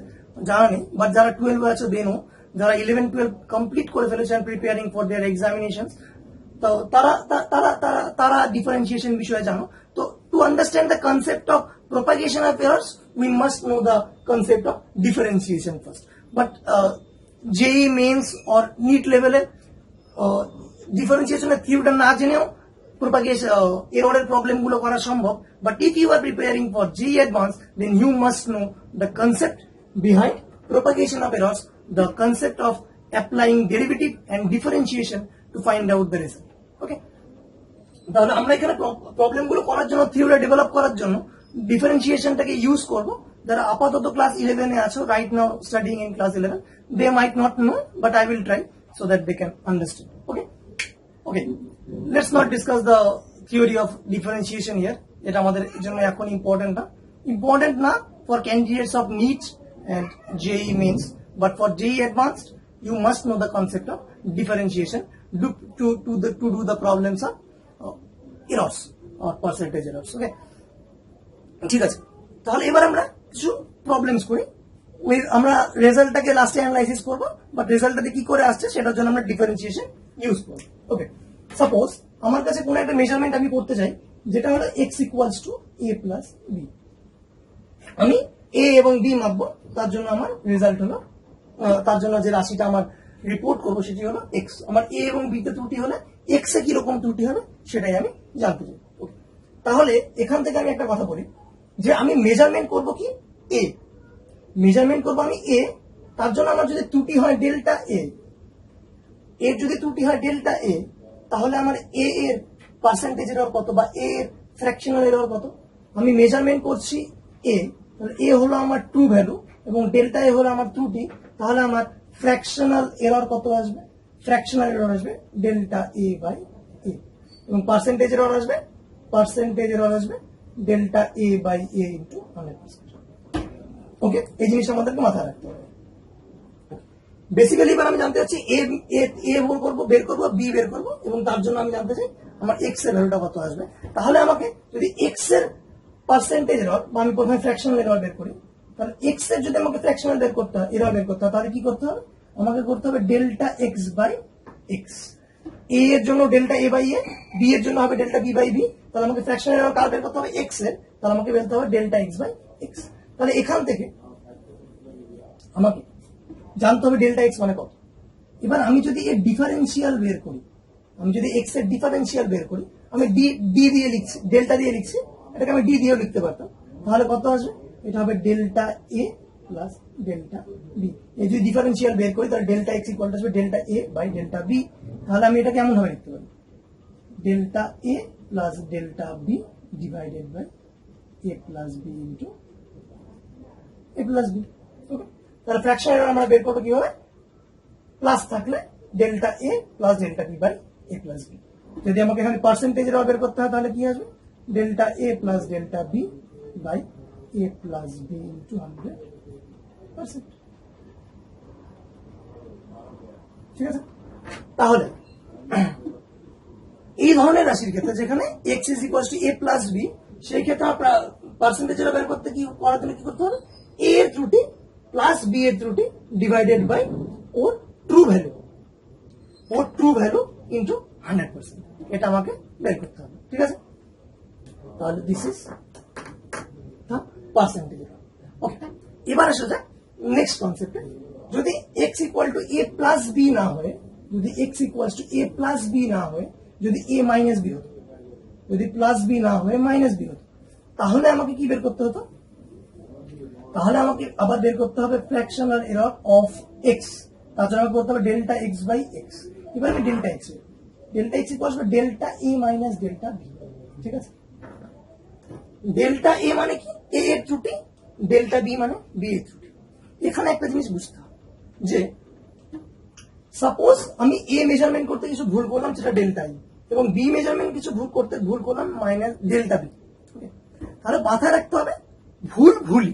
জানা নেই, বাট যারা 12-এ আছো দেনো, যারা 11-12 কমপ্লিট করে ফেলেছেন প্রিপেয়ারিং ফর দেয়ার এক্সামিনেশন, তো তারা তারা তারা তারা ডিফারেন্সিয়েশন বিষয়ে জানো। তো to understand the concept of propagation of errors we must know the concept of differentiation first. But JEE mains or NEET লেভেলে ডিফারেন্সিয়েশনের থিওরিটা না জেনেও propagation error problem গুলো করা সম্ভব। But if you are preparing for JEE Advanced, then you must know the concept behind propagation of errors, the concept of applying derivative and differentiation to find out the result. Okay, তাহলে আমরা এখানে problem গুলো করার জন্য, theory develop করার জন্য ডিফারেন্সিয়েশনটাকে use করব। যারা আপাতত ক্লাস 11-এ আছো, right now studying in class 11, they might not know, but I will try so that they can understand. Okay, let's not discuss the theory of differentiation here. এটা আমাদের জন্য এখন ইম্পর্টেন্ট না for candidates of NEET and JEE Mains, but for JEE Advanced you must know the concept of differentiation to do the problems of errors or percentage errors. Okay, ঠিক আছে, তাহলে এবার আমরা কিছু প্রবলেমস করি। আমরা রেজাল্টটাকে লাস্টে অ্যানালাইসিস করবো, বাট রেজাল্টটাতে কি করে আসছে সেটার জন্য আমরা ডিফারেন্সিয়েশন ইউজ করবো। ওকে, সাপোজ আমার কাছে কোনো একটা মেজারমেন্ট আমি করতে চাই, যেটা হলো x equals to a plus b। আমি a এবং b মাপবো, তার জন্য আমার রেজাল্ট হলো, তার জন্য যে রাশিটা আমার রিপোর্ট করবো সেটি হলো x। আমার a এবং b তে ত্রুটি হলে x এ কিরকম ত্রুটি হবে সেটাই আমি জানতে চাই। তাহলে এখান থেকে আমি একটা কথা বলি যে আমি মেজারমেন্ট করব কি a, মেজারমেন্ট করবো আমি a। তার জন্য আমার যদি ত্রুটি হয় ডেল্টা a, এর যদি ত্রুটি হয় ডেল্টা a, তাহলে আমার a এর পার্সেন্টেজ এরর কত বা a এর ফ্র্যাকশনাল এরর কত। আমি মেজারমেন্ট করছি a, তাহলে a হলো আমার ট্রু ভ্যালু এবং ডেল্টা a হলো আমার ত্রুটি, তাহলে আমার ফ্র্যাকশনাল এরর কত আসবে, ফ্র্যাকশনাল এরর আসবে ডেল্টা a বাই a, এবং পার্সেন্টেজ এরর আসবে delta a by a into 100%। Okay, এই জিনিসটা আমাদেরকে মাথায় রাখতে হবে। বেসিক্যালি এবার আমি জানতে চাচ্ছি এ বের করবো, বি বের করবো, এবং তার জন্য আমি জানতে চাই আমার এক্স এর ভ্যালুটা কত আসবে। তাহলে আমাকে যদি এক্স এর পার্সেন্টেজ এরর বা আমি প্রথমে ফ্র্যাকশনাল এরর বের করি, তাহলে এক্স এর যদি আমাকে ফ্র্যাকশনাল এরর বের করতে হয়, তাহলে কি করতে হবে, আমাকে করতে হবে delta X by X. A এর জন্য delta A by A, B এর জন্য হবে ডেল্টা বি বাই বি। তাহলে আমাকে ফ্র্যাকশনাল এরর কার বের করতে হবে, এক্স এর, তাহলে আমাকে বের করতে হবে ডেল্টা এক্স বাই এক্স। তাহলে এখান থেকে আমাকে জানতে হবে ডেল্টা এক্স মানে কত। এবার আমি যদি এর ডিফারেন্সিয়াল বের করি, আমি যদি এক্স এর ডিফারেন্সিয়াল বের করি, আমি ডি দিয়ে লিখছি, ডেল্টা দিয়ে লিখছি, এটাকে আমি ডি দিয়েও লিখতে পারতাম, তাহলে কত আসবে, এটা হবে delta A plus delta B. এই যদি ডিফারেন্সিয়াল বের করি তাহলে ডেল্টা এক্স ইকুয়াল আসবে delta A by delta B. তাহলে আমি এটা কেমন ভাবে লিখতে পারি, delta A plus delta B divided by A plus B into A plus B. Okay, তাহলে ফ্র্যাকশন এরর আমরা বের করবো কিভাবে, প্লাস থাকলে delta A plus delta B by A plus B. যদি আমাকে এখানে পার্সেন্টেজ এরর বের করতে হয় তাহলে কি আসবে, delta A plus delta B by A plus B into 100%। ঠিক আছে, তাহলে এই ধরনের রাশির ক্ষেত্রে যেখানে X is equal to A plus B, সেই ক্ষেত্রে আমরা পার্সেন্টেজ এরর বের করতে করার জন্য কি করতে হবে, এ এর ত্রুটি প্লাস বি এর ত্রুটি ডিভাইডেড বাই ওর ট্রু ভ্যালু ইন্টু 100%, এটা আমাকে বের করতে হবে। ঠিক আছে, তাহলে this is the percentage error. Okay, এবার আসা যাক নেক্সট কনসেপ্টে। যদি x equal to a plus B না হয়ে, যদি x equal to a plus B না হয়ে যদি a মাইনাস বি হতো, যদি প্লাস বি না হয়ে মাইনাস বি হতো, তাহলে আমাকে কি বের করতে হতো? তাহলে আমাকে আবার বের করতে হবে ফ্র্যাকশনাল এরর অফ এক্স। তার জন্য আমাকে করতে হবে ডেল্টা এক্স বাই এক্স। এবার আমি delta X equal to delta A minus delta B. ঠিক আছে, ডেল্টা এ মানে কি? এ এর ত্রুটি, ডেল্টা বি মানে বি এর ত্রুটি। এখানে একটা জিনিস বুঝতে হবে যে সাপোজ আমি এ মেজারমেন্ট করতে কিছু ভুল করলাম, সেটা ডেল্টা ই, এবং বি মেজারমেন্ট কিছু ভুল করলাম মাইনাস ডেল্টা বি। তাহলে মাথায় রাখতে হবে ভুলই,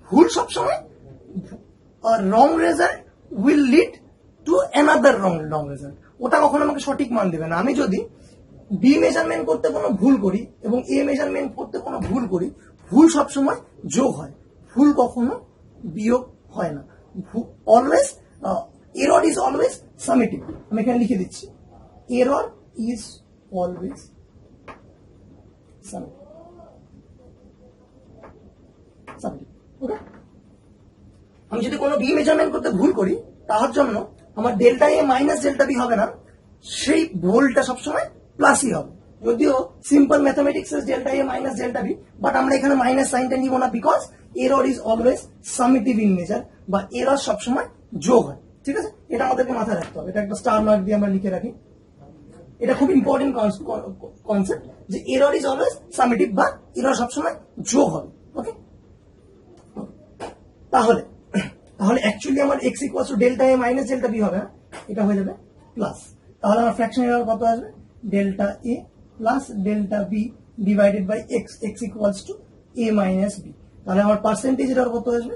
ভুল সবসময় wrong result will lead to another wrong result. ওটা কখনো আমাকে সঠিক মান দেবে না। আমি যদি বি মেজারমেন্ট করতে কোনো ভুল করি এবং এ মেজারমেন্ট করতে কোনো ভুল করি, ভুল সবসময় যোগ হয়, ভুল কখনো বিয়োগ হয় না। Always error is always summative. আমি এখানে লিখে দিচ্ছি, এরর ইজ অলওয়েজ সামেটিভ। ওকে, আমি যদি কোনো বি মেজারমেন্ট করতে ভুল করি, তার জন্য আমার delta A minus delta B হবে না, সেই ভুলটা সবসময় প্লাসই হবে। যদিও simple mathematics delta A minus delta B, but আমরা এখানে মাইনাস সাইনটা নিব না, because error is always summative in nature, বা এরর সবসময় যোগ হয়। ঠিক আছে, এটা আমাদেরকে মাথায় রাখতে হবে। এটা একটা স্টার মার্ক দিয়ে আমরা লিখে রাখি। এটা খুব ইম্পর্টেন্ট কনসেপ্ট যে এরর ইজ অলওয়েজ সামেটিভ, বা এরর সবসময় যোগ হবে। ওকে, তাহলে অ্যাকচুয়ালি আমার x equal to delta A minus delta B হবে না, এটা হয়ে যাবে প্লাস। তাহলে আমার ফ্র্যাকশন এরর কত আসবে? Delta A plus delta B divided by x equals to A minus B. তাহলে আমার পার্সেন্টেজ এরর কত আসবে?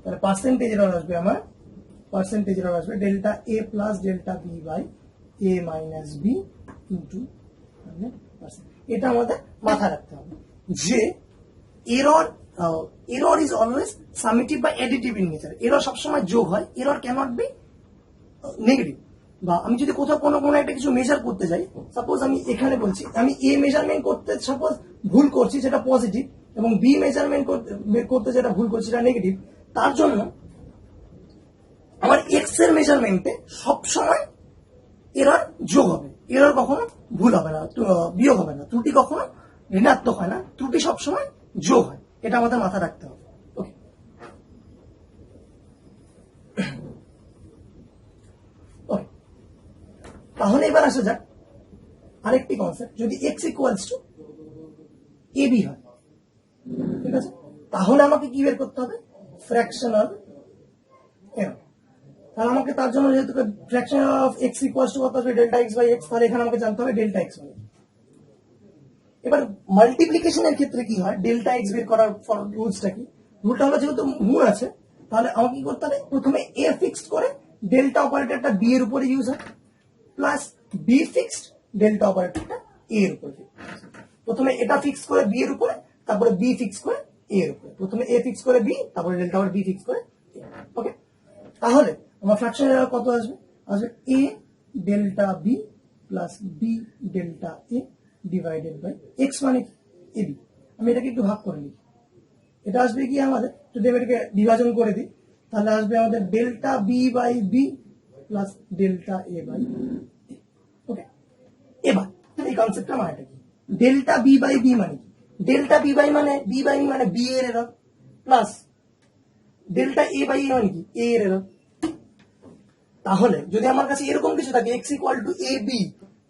তাহলে পার্সেন্টেজ এরর আসবে delta A plus delta B by A minus B into 100%। এটা আমাদের মাথায় রাখতে হবে যে এরর ইজ অলওয়েজ সামেটিভ বা অ্যাডিটিভ ইন নেচার। এরর সবসময় যোগ হয়, এরর ক্যানট বি নেগেটিভ। বা আমি যদি কোথাও কোনো একটা কিছু মেজার করতে যাই, সাপোজ আমি এখানে বলছি আমি এ মেজারমেন্ট করতে সাপোজ ভুল করছি, যেটা পজিটিভ, এবং বি মেজারমেন্ট করতে যেটা ভুল করছি সেটা নেগেটিভ, তার জন্য আমার এক্স এর মেজারমেন্টে সবসময় এরর যোগ হবে, এরর কখনো ভুল হবে না, বিয়োগ হবে না। ত্রুটি কখনো ঋণাত্মক হয় না, ত্রুটি সবসময় যোগ হয়। এটা আমাদের মাথায় রাখতে হবে। ওকে, তাহলে এবার আসা যাক আরেকটি কনসেপ্ট। যদি X equals to A B হয়, ঠিক আছে, তাহলে আমাকে কি বের করতে হবে? Fractional error. তাহলে আমাকে তার জন্য যেহেতু fraction of X equals to কত আসবে? Delta X by X. তাহলে এখানে আমাকে জানতে হবে ডেল্টা এক্স বাই। এবার মাল্টিপ্লিকেশনের ক্ষেত্রে কি হয়? ডেল্টা এক্স বের করার রুলসটা কি? রুলটা হলো যেহেতু গুণ আছে, তাহলে আমাকে কি করতে হবে? প্রথমে এ ফিক্সড করে ডেল্টা অপারেটরটা বি এর উপরে ইউজ হয়, প্লাস বি ফিক্সড ডেল্টা অপারেটরটা এ এর উপরে। প্রথমে এটা ফিক্স করে বি এর উপরে, তারপরে বি ফিক্স করে এ এর উপরে। প্রথমে এ ফিক্স করে বি, তারপরে ডেল্টা আবার বি ফিক্স করে। ওকে, তাহলে আমার ফ্র্যাকশন এরর কত আসবে? A delta B plus B delta A divided by X মানে এ বি। আমি এটাকে একটু ভাগ করে নিই। এটা আসবে কি আমাদের, যদি আমি এটাকে বিভাজন করে দিই, তাহলে আসবে আমাদের delta B by B plus delta A by. Okay, এবার এই কনসেপ্টটা মানে কি? ডেল্টা বি বাই বি মানে কি? ডেল্টা বি বাই মানে বি এর error, plus delta A by মানে কি? এ এর এরর। তাহলে যদি আমার কাছে এরকম কিছু থাকে X equal to A B,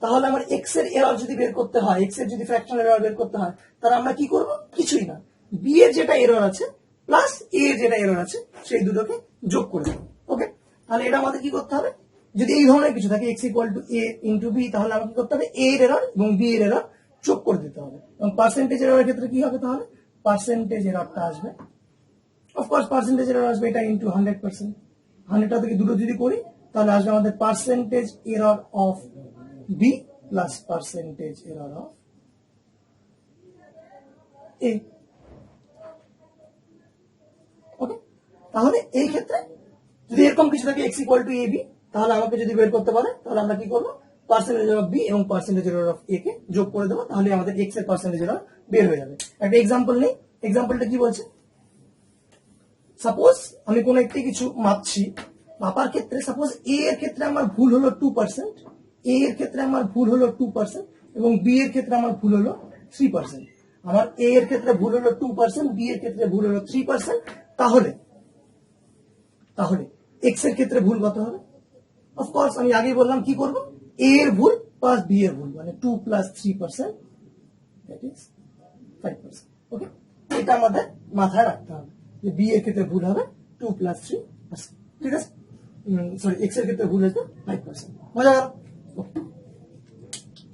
তাহলে আমার এক্স এর এরর যদি বের করতে হয়, এক্স এর যদি ফ্র্যাকশন এরর বের করতে হয়, তাহলে আমরা কি করব? কিছুই না, বি এর যেটা এরর আছে প্লাস এ এর যেটা এরর আছে সেই দুটোকে যোগ করে দেবো। ওকে, তাহলে এটা আমাদের কি করতে হবে? যদি এই ধরনের কিছু থাকে X equal to A into B, তাহলে আমাকে কি করতে হবে? এ এর এরর এবং বি এর এরর যোগ করে দিতে হবে। এবং পার্সেন্টেজ এররের ক্ষেত্রে কি হবে? তাহলে পার্সেন্টেজ এররটা আসবে, অফকোর্স পার্সেন্টেজ এরর আসবে এটা ইন্টু 100%। 100টা থেকে দুটো যদি করি, তাহলে আসবে আমাদের percentage error of B plus percentage error of A. Okay, তাহলে এই ক্ষেত্রে যদি এরকম কিছু থাকে X equal to A B, তাহলে আমাকে যদি বের করতে পারে, তাহলে আমরা কি করবো? পার্সেন্টেজ অফ বি এবং পার্সেন্টেজ অফ এ কে যোগ করে দেবো, তাহলে আমাদের এক্স এর পার্সেন্টেজ বের হয়ে যাবে। একটা এক্সাম্পল নেই, এক্সাম্পলটা কি বলছে, সাপোজ আমি কোন একটি কিছু মাপছি, মাপার ক্ষেত্রে সাপোজ এ এর ক্ষেত্রে আমার ভুল হলো 2%, এ এর ক্ষেত্রে আমার ভুল হলো 2% এবং বি এর ক্ষেত্রে আমার ভুল হলো 3%। আমার এ এর ক্ষেত্রে ভুল হলো 2%, বি এর ক্ষেত্রে ভুল হলো 3%, তাহলে এক্স এর ক্ষেত্রে ভুল কত হবে? অফকোর্স আমি আগেই বললাম কি করব, এ এর ভুল প্লাস বি এর ভুল, মানে 2 + 3%, দ্যাট ইজ 5%। ওকে, এটা আমাদের মাথায় রাখতে হবে যে বি এর ক্ষেত্রে ভুল হবে 2 + 3%, ঠিক আছে? সরি, এক্স এর ক্ষেত্রে ভুল হবে 5%। মজা গেল?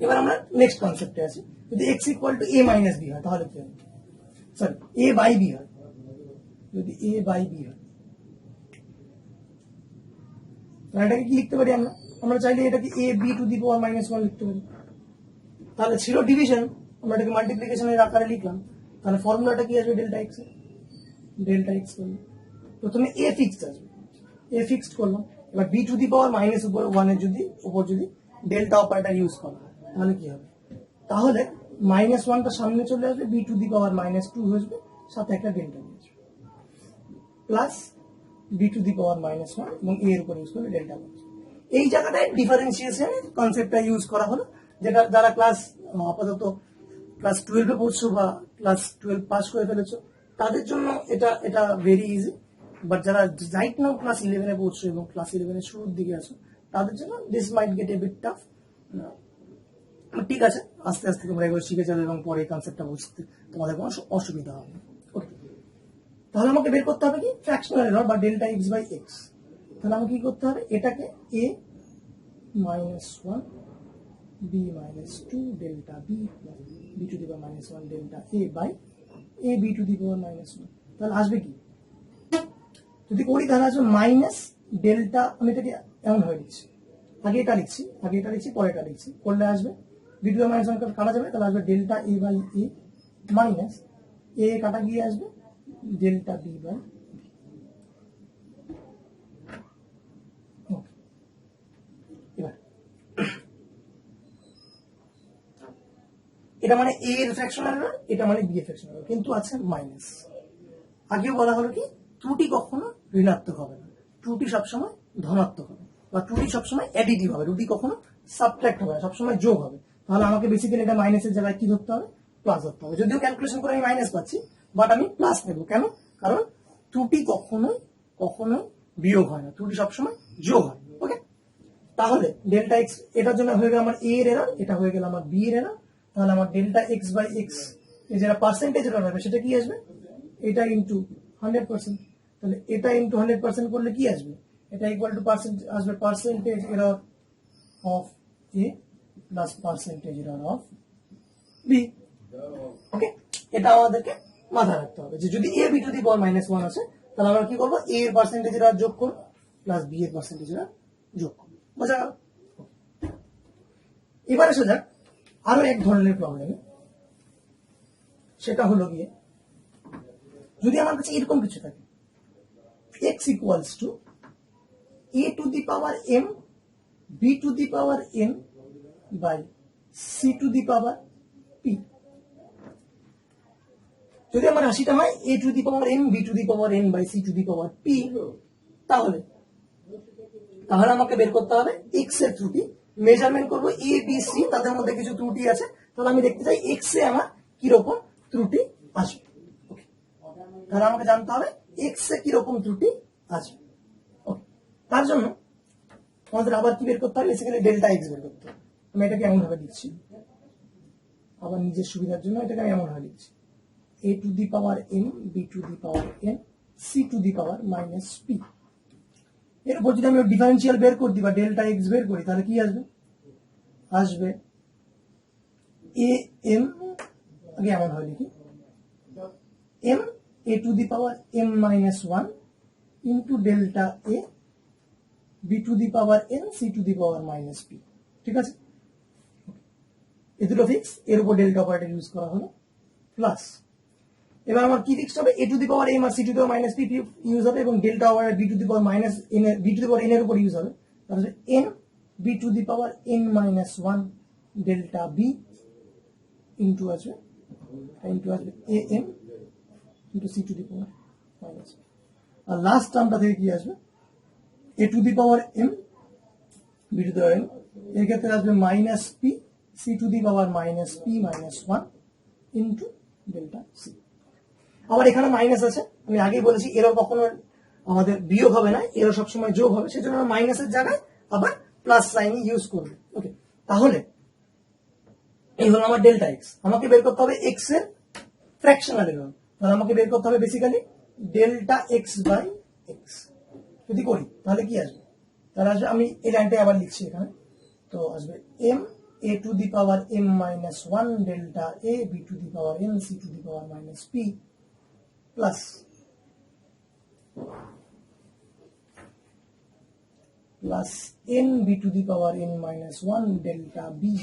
এবার আমরা নেক্সট কনসেপ্টে আসি। যদি X equal to A minus B হয় তাহলে কি হবে? সরি, এ বাই বি হয়, যদি এ বাই বি হয় তাহলে এটাকে কি লিখতে পারি আমরা? আমরা চাইলে এটাকে এ বি টু দি পাওয়ার -1 লিখতে পারি। তাহলে ছিল ডিভিশন, আমরা এটাকে মাল্টিপ্লিকেশনের আকারে লিখলাম, তাহলে ফর্মুলাটা কি আসবে? Delta x. ডেল্টা এক্স করলাম, প্রথমে এ ফিক্সড আসবে, এ ফিক্সড করলাম। এবার বি টু দি পাওয়ার -1 এর উপর যদি ডেল্টা অপারেটর ইউজ করা হয় তাহলে কি হবে? তাহলে -1টা সামনে চলে আসবে, বি টু দি পাওয়ার -2 হয়ে যাবে, সাথে একটা ডেল্টা নিয়ে আসবে, plus B to the power -1 এবং এ এর উপর ইউজ করলে ডেল্টা। এই জায়গাটায় ডিফারেন্সিয়েশন কনসেপ্টটা ইউজ করা হলো, যেটা যারা আপাতত ক্লাস 12 এ পড়ছো বা ক্লাস 12 পাস করে ফেলেছো তাদের জন্য এটা ভেরি ইজি, বাট যারা রাইট নাও ক্লাস 11 এ পড়ছো এবং ক্লাস 11 এর শুরুর দিকে আছো তাদের জন্য this might get a bit tough. ঠিক আছে, আস্তে আস্তে তোমরা এগুলো শিখে যাবে এবং পরে এই কনসেপ্টটা বুঝতে তোমাদের কোনো অসুবিধা হবে না। ওকে, তাহলে আমাকে বের করতে হবে কি? ফ্র্যাকশনাল এরর বা ডেল্টা এক্স বাই এক্স। তাহলে আমাকে কি করতে হবে? এটাকে a -1 b -2 delta b b to the power -1 delta a by a b to the power -1। তাহলে আসবে কি? যদি করি তাহলে আসবে মাইনাস ডেল্টা, আমি এটাকে এমন হয়ে লিখছি, আগে এটা লিখছি পরে এটা লিখছি, করলে আসবে b টু দি পাওয়ার -1 কাটা যাবে, তাহলে আসবে delta a by a minus a কাটা গিয়ে আসবে ডেল্টা b বাই। এটা মানে a এর ফ্র্যাকশনাল এরর, এটা মানে b এর ফ্র্যাকশনাল এরর, কিন্তু আছে মাইনাস। আগেও বলা হলো কি, ত্রুটি কখনো ঋণাত্মক হবে না, ত্রুটি সবসময় ধনাত্মক হবে, বা ত্রুটি সবসময় অ্যাডিটিভ হবে, ত্রুটি কখনো সাবট্রাক্ট হবে না, সবসময় যোগ হবে। তাহলে আমাকে বেসিক্যালি এটা মাইনাসের জায়গায় কি ধরতে হবে? প্লাস ধরতে হবে। যদিও ক্যালকুলেশন করে আমি মাইনাস পাচ্ছি, বাট আমি প্লাস নেব। কেন? কারণ ত্রুটি কখনোই বিয়োগ হয় না, ত্রুটি সবসময় যোগ হয়। ওকে, তাহলে ডেল্টা এক্স এটার জন্য হয়ে গেল আমার এ এর এরর, এটা হয়ে গেল আমার বি এর এরর। তাহলে আমার ডেল্টা এক্স বাই এক্স এই যেটা পার্সেন্টেজ এরর হবে সেটা কি আসবে? এটা ইন্টু 100%। তাহলে এটা ইন্টু 100% করলে কি আসবে? এটা ইকুয়াল টু আসবে percentage error of A plus percentage error of B. Okay, এটা আমাদেরকে মাথায় রাখতে হবে যে যদি এ বি টু দি পাওয়ার -1 আছে তাহলে আমরা কি করবো? এ এর পার্সেন্টেজ এরর যোগ করবো প্লাস বি এর পার্সেন্টেজ এরর যোগ করবো। বোঝা গেল? এবার এসে যাক আরো এক ধরনের প্রবলেমে, সেটা হলো গিয়ে যদি আমার কাছে এরকম কিছু থাকে, x equals to a to the power m b to the power n by c to the power p। যদি আমার রাশিটা হয় a to the power m b to the power n by c to the power p, তাহলে আমাকে বের করতে হবে x এর ত্রুটি। মেজারমেন্ট করবো a b c, তাদের মধ্যে কিছু ত্রুটি আছে, তাহলে আমি দেখতে চাই x এ আমার কিরকম ত্রুটি আসবে। তাহলে আমাকে জানতে হবে x এ কিরকম ত্রুটি আসবে। তার জন্য আমাদের আবার কি বের করতে হবে? বেসিক্যালি ডেল্টা এক্স বের করতে হবে। আমি এটাকে এমন ভাবে লিখছি, আবার নিজের সুবিধার জন্য এটাকে আমি এমন ভাবে লিখছি, a to the power m b to the power n c to the power -p। এর উপর যদি আমি ডিফারেন্সিয়াল বের করি বা ডেল্টা এক্স বের করি তাহলে কি আসবে? আসবে a m, আগে এমন ভাবে লিখি, m a to the power m -1 into delta a b to the power n c to the power -p। ঠিক আছে, এই দুটো ফিক্স, এর উপর ডেল্টা অপারেটর ইউজ করা হলো, প্লাস এবার আমার কি ফিক্সড হবে? a to the power m আর c to the power -p use হবে এবং delta operator b to the power n এর উপর ইউজ হবে। তাহলে n B to the power N minus one delta B into আসবে A M into C to the power minus, আর last টার্মটা থেকে কি আসবে A to the power M B to the power M, এর ক্ষেত্রে আসবে minus P C to the power minus P minus one into delta C. আবার এখানে মাইনাস আছে, আমি আগেই বলেছি এরও কখনো আমাদের বিয়োগ হবে না, এরও সবসময় যোগ হবে, সেজন্য আমরা মাইনাসের জায়গায় আবার প্লাস সাইন ইউজ করবো। ওকে, তাহলে এই হলো আমার ডেল্টা এক্স। আমাকে বের করতে হবে এক্স এর ফ্র্যাকশনাল এরর, তাহলে আমাকে বের করতে হবে basically delta X by X. যদি করি তাহলে কি আসবে, তাহলে আসবে, আমি এই লাইনটাই আবার লিখছি এখানে, তো আসবে M A to the power M minus one delta A B to the power M C to the power minus P plus N B to the power N minus one delta B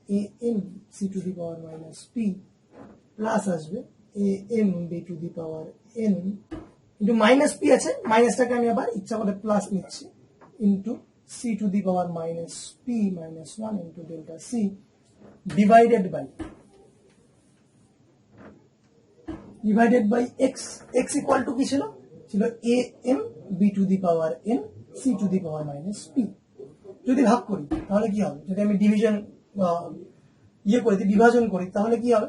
A M C to the power minus P plus আসবে A M B to the power N into minus P আছে, মাইনাসটাকে আমি আবার ইচ্ছা করে plus নিচ্ছি into C to the power minus P minus one into delta C divided by X. X equal to কি ছিল A M B to the power N C to the power minus P. যদি ভাগ করি তাহলে কি হবে, যদি আমি ডিভিশন বিভাজন করি তাহলে কি হবে,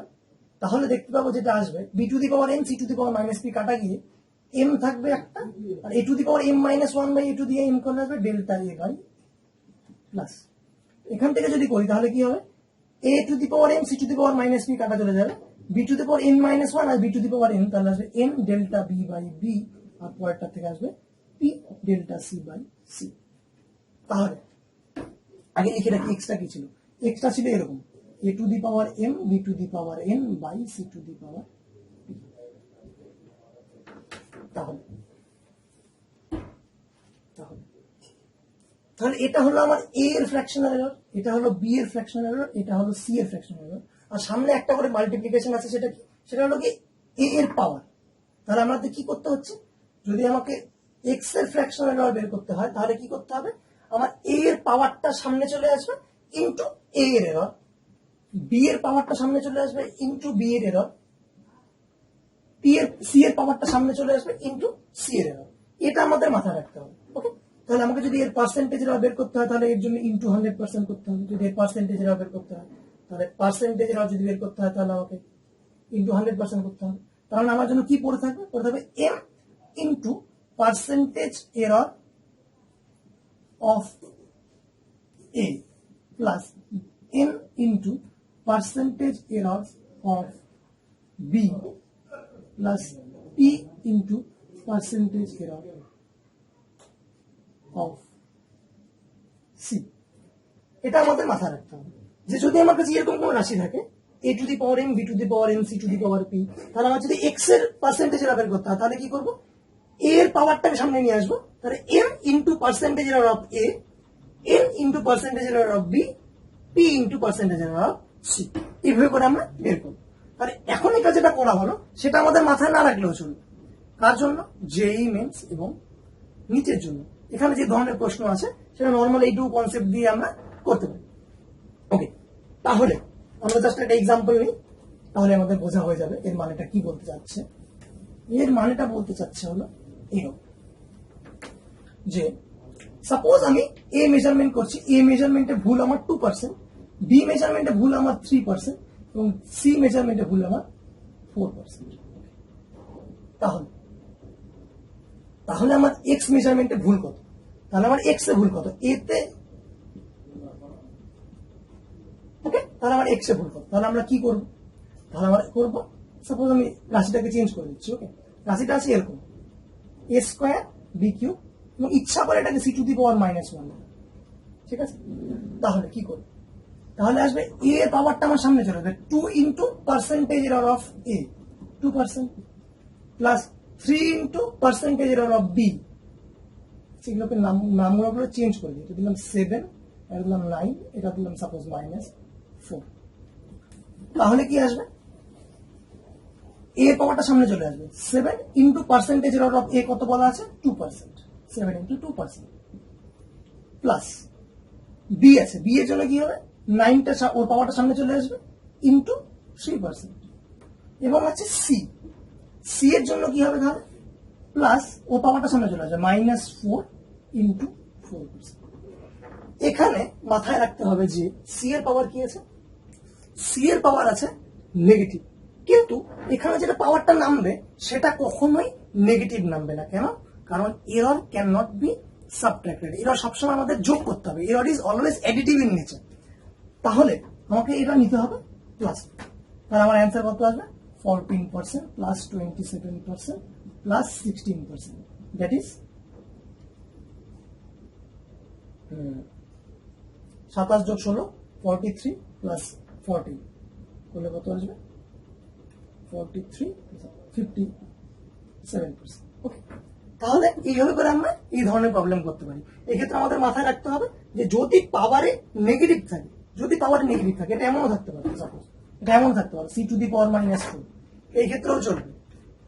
তাহলে দেখতে পাবো যেটা আসবে B to the power N C to the power minus P কাটা গিয়ে এম থাকবে একটা, আর A to the power M minus one by A to the M করে আসবে ডেল্টা এ বাই প্লাস। এখান থেকে যদি করি তাহলে কি হবে, A to the power M C to the power minus P কাটা চলে যাবে, B to the power N minus one আর B to the power N, তাহলে আসবে N delta B by B, আর পরেরটা থেকে আসবে P delta C by C. তাহলে আগে লিখে রাখি এক্সটা কি ছিল, এক্সটা ছিল এরকম A to the power M B to the power N by C to the power P. তাহলে এটা হলো আমার এ এর ফ্র্যাকশনাল এরর, এটা হলো বি এর ফ্র্যাকশনাল এরর, এটা হলো সি এর ফ্র্যাকশনাল এরর, আর সামনে একটা করে মাল্টিপ্লিকেশন আছে, সেটা কি, সেটা হলো কি এ এর পাওয়ার। তাহলে আমাদের কি করতে হচ্ছে, যদি আমাকে এক্স এর ফ্র্যাকশনাল এরর বের করতে হয় তাহলে কি করতে হবে, আমার এ এর পাওয়ারটা সামনে চলে আসবে ইন্টু এ এর এরর, বি এর পাওয়ারটা সামনে চলে আসবে ইন্টু বি এর এরর, সি এর পাওয়ারটা সামনে চলে আসবে ইন্টু সি এর এরর। এটা আমাদের মাথায় রাখতে হবে। ওকে, তাহলে আমাকে যদি এর পার্সেন্টেজ এরর বের করতে হয় তাহলে এর জন্য ইন্টু 100% করতে হবে, যদি এর পার্সেন্টেজ এরর বের করতে হয় তাহলে পার্সেন্টেজ এরর যদি বের করতে হয় তাহলে আমাকে ইন্টু 100% করতে হবে। তাহলে আমার জন্য কি পড়ে থাকবে M into percentage error of A plus N into percentage error of B plus P into percentage error of C. এটা আমাদের মাথায় রাখতে হবে যে যদি আমার কাছে এরকম কোন রাশি থাকে A to the power M B to the power M C to the power P, তাহলে আমার যদি এক্স এর পার্সেন্টেজ এরর বের করতে হয় তাহলে কি করবো, এ এর পাওয়ারটাকে সামনে নিয়ে আসবো, তাহলে M into percentage error of A, N into percentage error of B, P into percentage error of C. এইভাবে করে আমরা বের করবো। তাহলে এখন এটা যেটা করা হলো সেটা আমাদের মাথায় না রাখলেও চলবে, কার জন্য, জেই মেন্স এবং নিচের জন্য। এখানে যে ধরনের প্রশ্ন আছে সেটা নর্মাল এইটুকু কনসেপ্ট দিয়ে আমরা করতে পারি। ওকে, তাহলে আমরা জাস্ট একটা এক্সাম্পল নিই, তাহলে আমাদের বোঝা হয়ে যাবে এর মানেটা কি বলতে চাচ্ছে। এর মানেটা বলতে চাচ্ছে হলো এরকম যে সাপোজ আমি এ মেজারমেন্ট করছি, এ মেজারমেন্টে ভুল আমার 2%, বি মেজারমেন্টে ভুল আমার 3% এবং সি মেজারমেন্টে ভুল আমার 4%। তাহলে আমার এক্স মেজারমেন্টে ভুল কত, তাহলে আমার এক্স এ ভুল কত, এতে, ওকে, তাহলে আমার এক্স এ ভুল কত, তাহলে আমরা কি করবো, তাহলে আমরা করবো সাপোজ আমি রাশিটাকে চেঞ্জ করে দিচ্ছি। ওকে, রাশিটা আছে এরকম এ স্কোয়ার বি কিউব এবং ইচ্ছা করে এটাকে সি টু দি পাওয়ার -1, ঠিক আছে। তাহলে কি করবো, তাহলে আসবে এ এর পাওয়ারটা আমার সামনে চলে আসবে 2 into percentage error of A 2% plus 3 into percentage error of B, সেগুলোকে নামগুলো চেঞ্জ করে দিই, এটা দিলাম 7, এটা দিলাম 9, এটা দিলাম সাপোজ -4। তাহলে কি আসবে, এ পাওয়ারটা সামনে চলে আসবে 7 ইন্টু পার্সেন্টেজ এরর অফ এ কত বলা আছে 2%, 7 ইন্টু 2% প্লাস বি আছে, বি এর জন্য কি হবে, 9টা ওর পাওয়ারটা সামনে চলে আসবে ইন্টু 3%। এবং আছে সি, সি এর জন্য কি হবে তাহলে, প্লাস ওর পাওয়ারটা সামনে চলে আসবে -4 ইন্টু 4%। এখানে মাথায় রাখতে হবে যে সি এর পাওয়ার কি আছে, সি এর পাওয়ার আছে নেগেটিভ, কিন্তু এখানে যেটা পাওয়ারটা নামবে সেটা কখনোই নেগেটিভ নামবে না। কেন? কারণ error can not be subtracted, error সবসময় আমাদের যোগ করতে হবে, error is always additive in nature. তাহলে আমাকে এটা নিতে হবে প্লাস, তাহলে আমার অ্যান্সার কত আসবে, 14% প্লাস 27% প্লাস 16%, দ্যাট ইজ 27 যোগ 16 43 প্লাস 14 করলে কত আসবে, 43 57%। ওকে, তাহলে এইভাবে করে আমরা এই ধরনের প্রবলেম করতে পারি। এক্ষেত্রে আমাদের মাথায় রাখতে হবে যে যদি পাওয়ারে নেগেটিভ থাকে, যদি পাওয়ারে নেগেটিভ থাকে, এটা এমনও থাকতে পারে, সাপোজ এটা এমন থাকতে পারে c⁻⁻2, এই ক্ষেত্রেও চলবে।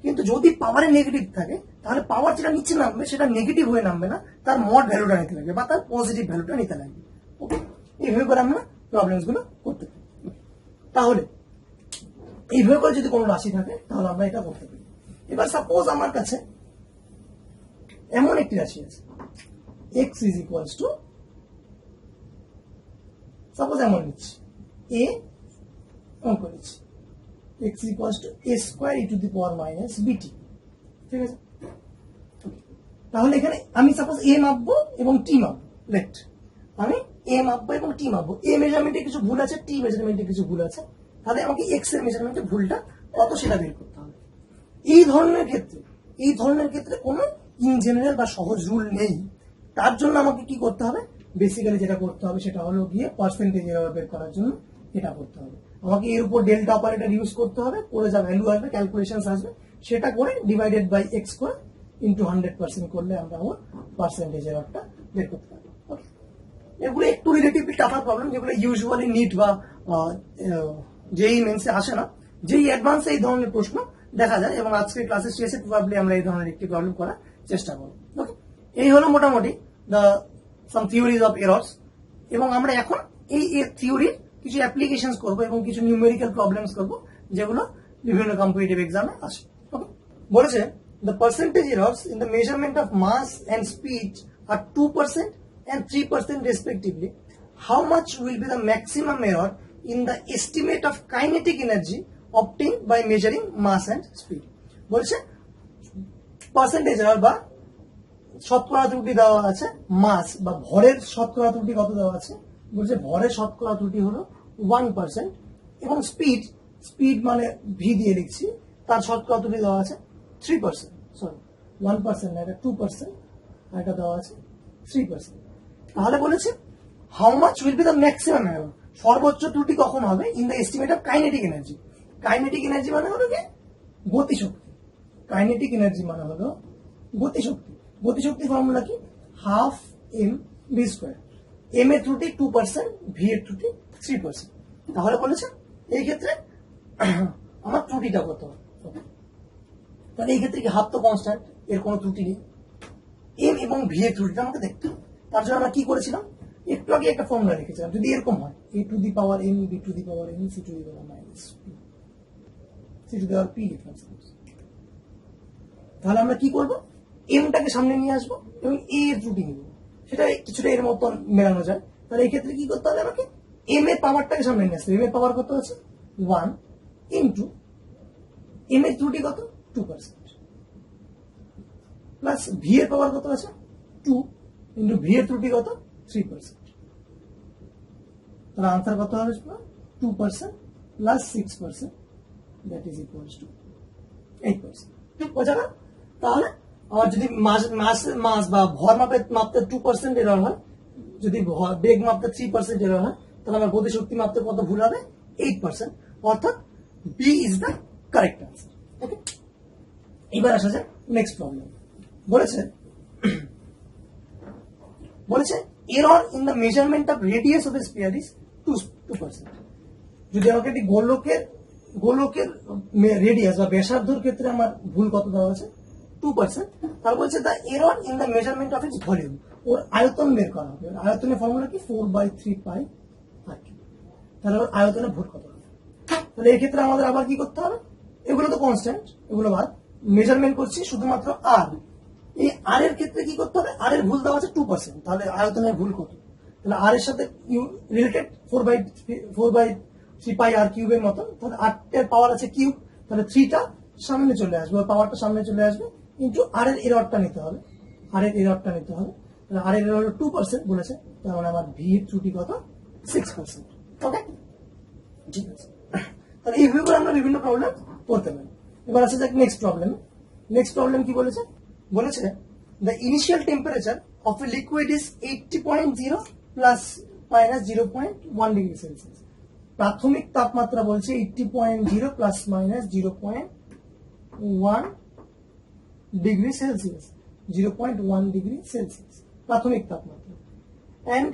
কিন্তু যদি পাওয়ারে নেগেটিভ থাকে তাহলে পাওয়ার যেটা নিচে নামবে সেটা নেগেটিভ হয়ে নামবে না, তার মড ভ্যালুটা নিতে লাগবে বা তার পজিটিভ ভ্যালুটা নিতে লাগবে। ওকে, এইভাবে করে আমরা প্রবলেমস গুলো করতে পারি। তাহলে এইভাবে করে যদি কোনো রাশি থাকে তাহলে আমরা এটা করতে পারি। এবার সাপোজ আমার কাছে এমন একটি রাশি আছে x is equals two, suppose এমন নিচ্ছি a অঙ্ক নিচ্ছি x is equals to a square e two the power minus bt, ঠিক আছে। তাহলে এখানে আমি সাপোজ a মাপবো এবং t মাপবো, লেট আমি a মাপবো এবং t মাপবো, a মেজারমেন্টে কিছু ভুল আছে, t মেজারমেন্টে কিছু ভুল আছে, তাহলে আমাকে x এর মেজারমেন্টে ভুলটা কত সেটা বের করতে হবে। এই ধরনের ক্ষেত্রে কোনো ইন জেনারেল বা সহজ রুল নেই। তার জন্য আমাকে কি করতে হবে, বেসিক্যালি যেটা করতে হবে সেটা হলো গিয়ে পার্সেন্টেজ এরর বের করার জন্য এটা করতে হবে। আমাকে এর উপর ডেল্টা অপারেটর ইউজ করতে হবে, করে যা ভ্যালু আসবে, ক্যালকুলেশনস আসবে, সেটা করে ডিভাইডেড বাই x করে ইন্টু 100% করলে আমরা আমার পার্সেন্টেজ এররটা বের করতে পারবো। ওকে, এগুলো একটু রিলেটিভলি টাফার প্রবলেম, যেগুলো ইউজুয়ালি নিট বা যেই মেন্সে আসে না, যেই অ্যাডভান্সে এই ধরনের প্রশ্ন দেখা যায়, এবং আজকের ক্লাসের শেষে প্রবাবলি আমরা এই ধরনের একটি প্রবলেম করার চেষ্টা করব। ওকে, এই হলো মোটামুটি the some theories of errors, এবং আমরা এখন এই থিওরির কিছু অ্যাপ্লিকেশনস করব এবং কিছু নিউমেরিক্যাল প্রবলেমস করব যেগুলো বিভিন্ন কম্পিটিটিভ এক্সামে আসে। ওকে, বলেছে the percentage errors in the measurement of mass and speed are 2% and 3% respectively. How much will be the maximum error in the estimate of kinetic energy obtained by measuring mass and speed? বলছে percentage error বা শতকরা ত্রুটি দেওয়া আছে, মাস বা ভরের শতকরা ত্রুটি কত দেওয়া আছে, বলছে ভরের শতকরা ত্রুটি হলো 1% এবং স্পিড মানে ভি দিয়ে লিখছি, তার শতকরা ত্রুটি দেওয়া আছে 3%, সরি 1% না, এটা 2%, আর এটা দেওয়া আছে 3%। তাহলে বলেছে how much will be the maximum error, সর্বোচ্চ ত্রুটি কখন হবে in the estimate of kinetic energy. Kinetic energy মানে হলো কি গতিশক্তি, কাইনেটিক এনার্জি মানে হলো গতিশক্তি। গতিশক্তির ফর্মুলা কি, half M V square, M এর ত্রুটি 2%, ভি এর ত্রুটি 3%। তাহলে বলেছে এই ক্ষেত্রে আমার ত্রুটিটা কত, তাহলে এই ক্ষেত্রে কি হাফ তো কনস্ট্যান্ট, এর কোনো ত্রুটি নেই, এম এবং ভি এর ত্রুটিটা আমাকে দেখতে হবে। তার জন্য আমরা কি করেছিলাম, একটু আগে একটা ফর্মুলা লিখেছিলাম, যদি এরকম হয় a to the power M, B to the power M, C to the power minus C to the power P লিখলাম, তাহলে আমরা কি করবো, এমটাকে সামনে নিয়ে আসবো এবং এ এর ত্রুটি নিব, সেটা কিছুটা এর মতন মেলানো যায়। তাহলে এই ক্ষেত্রে কি করতে হবে, আমাকে এম এর পাওয়ারটাকে সামনে নিয়ে আসতে হবে। এম এর পাওয়ার কত আছে 1 ইন্টু এম এর ত্রুটি কত 2%, প্লাস ভি এর পাওয়ার কত আছে 2 ইন্টু ভি এর ত্রুটি কত 3%। তাহলে আনসার কত হবে 2% plus 6%, that is equals two 8%। বোঝা গেল? তাহলে আমার যদি মাস বা ভর মাপতে 2% এরর হয়, যদি বেগ মাপতে 3% এরর হয়, তাহলে আমার গতিশক্তি মাপতে কত ভুল হবে 8%, অর্থাৎ B is the correct answer. Okay, এবার আসা যায় নেক্সট প্রবলেম। বলেছে error in the measurement of radius of a sphere is 2%। যদি আমাকে একটি গোলকের রেডিয়াস বা ব্যাসার্ধর ক্ষেত্রে আমার ভুল কত দেওয়া আছে 2%, তাহলে বলছে the error in the measurement of its volume, ওর আয়তন বের করা হবে। আয়তনের ফর্মুলা কি 4/3 পাই আর কি। তাহলে ওর আয়তনের ভর কত হবে। তাহলে এক্ষেত্রে আমাদের আবার কি করতে হবে, এগুলো তো কনস্ট্যান্ট, এগুলো বাদ, মেজারমেন্ট করছি শুধুমাত্র আর। এই আর এর ক্ষেত্রে কি করতে হবে, আর এর ভুল দেওয়া আছে 2%, তাহলে আয়তনের ভুল কত। তাহলে আর এর সাথে রিলেটেড 4/3 পাই আর কিউবের মতন। তাহলে 8 এর পাওয়ার আছে কিউব, তাহলে 3টা সামনে চলে আসবে, ওর পাওয়ারটা সামনে চলে আসবে, কিন্তু আর এর এররটা নিতে হবে, আর এর এররটা নিতে হবে। তাহলে আর এর এরর 2% বলেছে, তার মানে আমার ভি এর ত্রুটি কত, 6%। ওকে, ঠিক আছে। তাহলে এইভাবে করে আমরা বিভিন্ন প্রবলেম করতে পারি। এবার আসা যাক নেক্সট প্রবলেম। নেক্সট প্রবলেম কি বলেছে, বলেছে the initial temperature of a liquid is 80.0 plus minus 0.1 degree Celsius. প্রাথমিক তাপমাত্রা বলছে 80.0 plus minus 0.1 degree Celsius, 0.1 degree Celsius প্রাথমিক তাপমাত্রা। And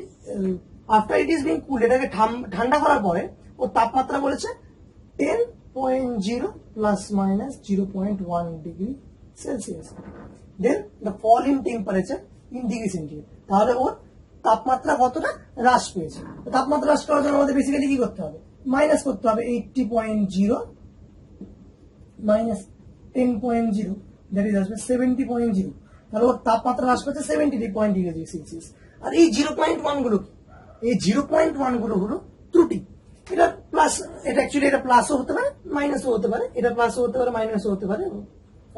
after it is being cool, এটাকে ঠান্ডা করার পরে ওর তাপমাত্রা বলেছে 10.0 plus minus 0.1 degree Celsius. Then the fall in temperature in degree centigrade. তাহলে ওর তাপমাত্রা কতটা হ্রাস পেয়েছে। তাপমাত্রা হ্রাস করার জন্য আমাদের বেসিক্যালি কি করতে হবে, মাইনাস করতে হবে 80.0 মাইনাস 10.0, দ্যাট ইজ আসবে 70.0। তাহলে ওর তাপমাত্রা হ্রাস পেয়েছে 70 ডিগ্রি সেলসিয়াস। আর এই 0.1 গুলো কি, এই 0.1 গুলো হলো ত্রুটি। এটা প্লাস, এটা অ্যাকচুয়ালি এটা প্লাসও হতে পারে মাইনাসও হতে পারে, এটা প্লাসও হতে পারে মাইনাসও হতে পারে।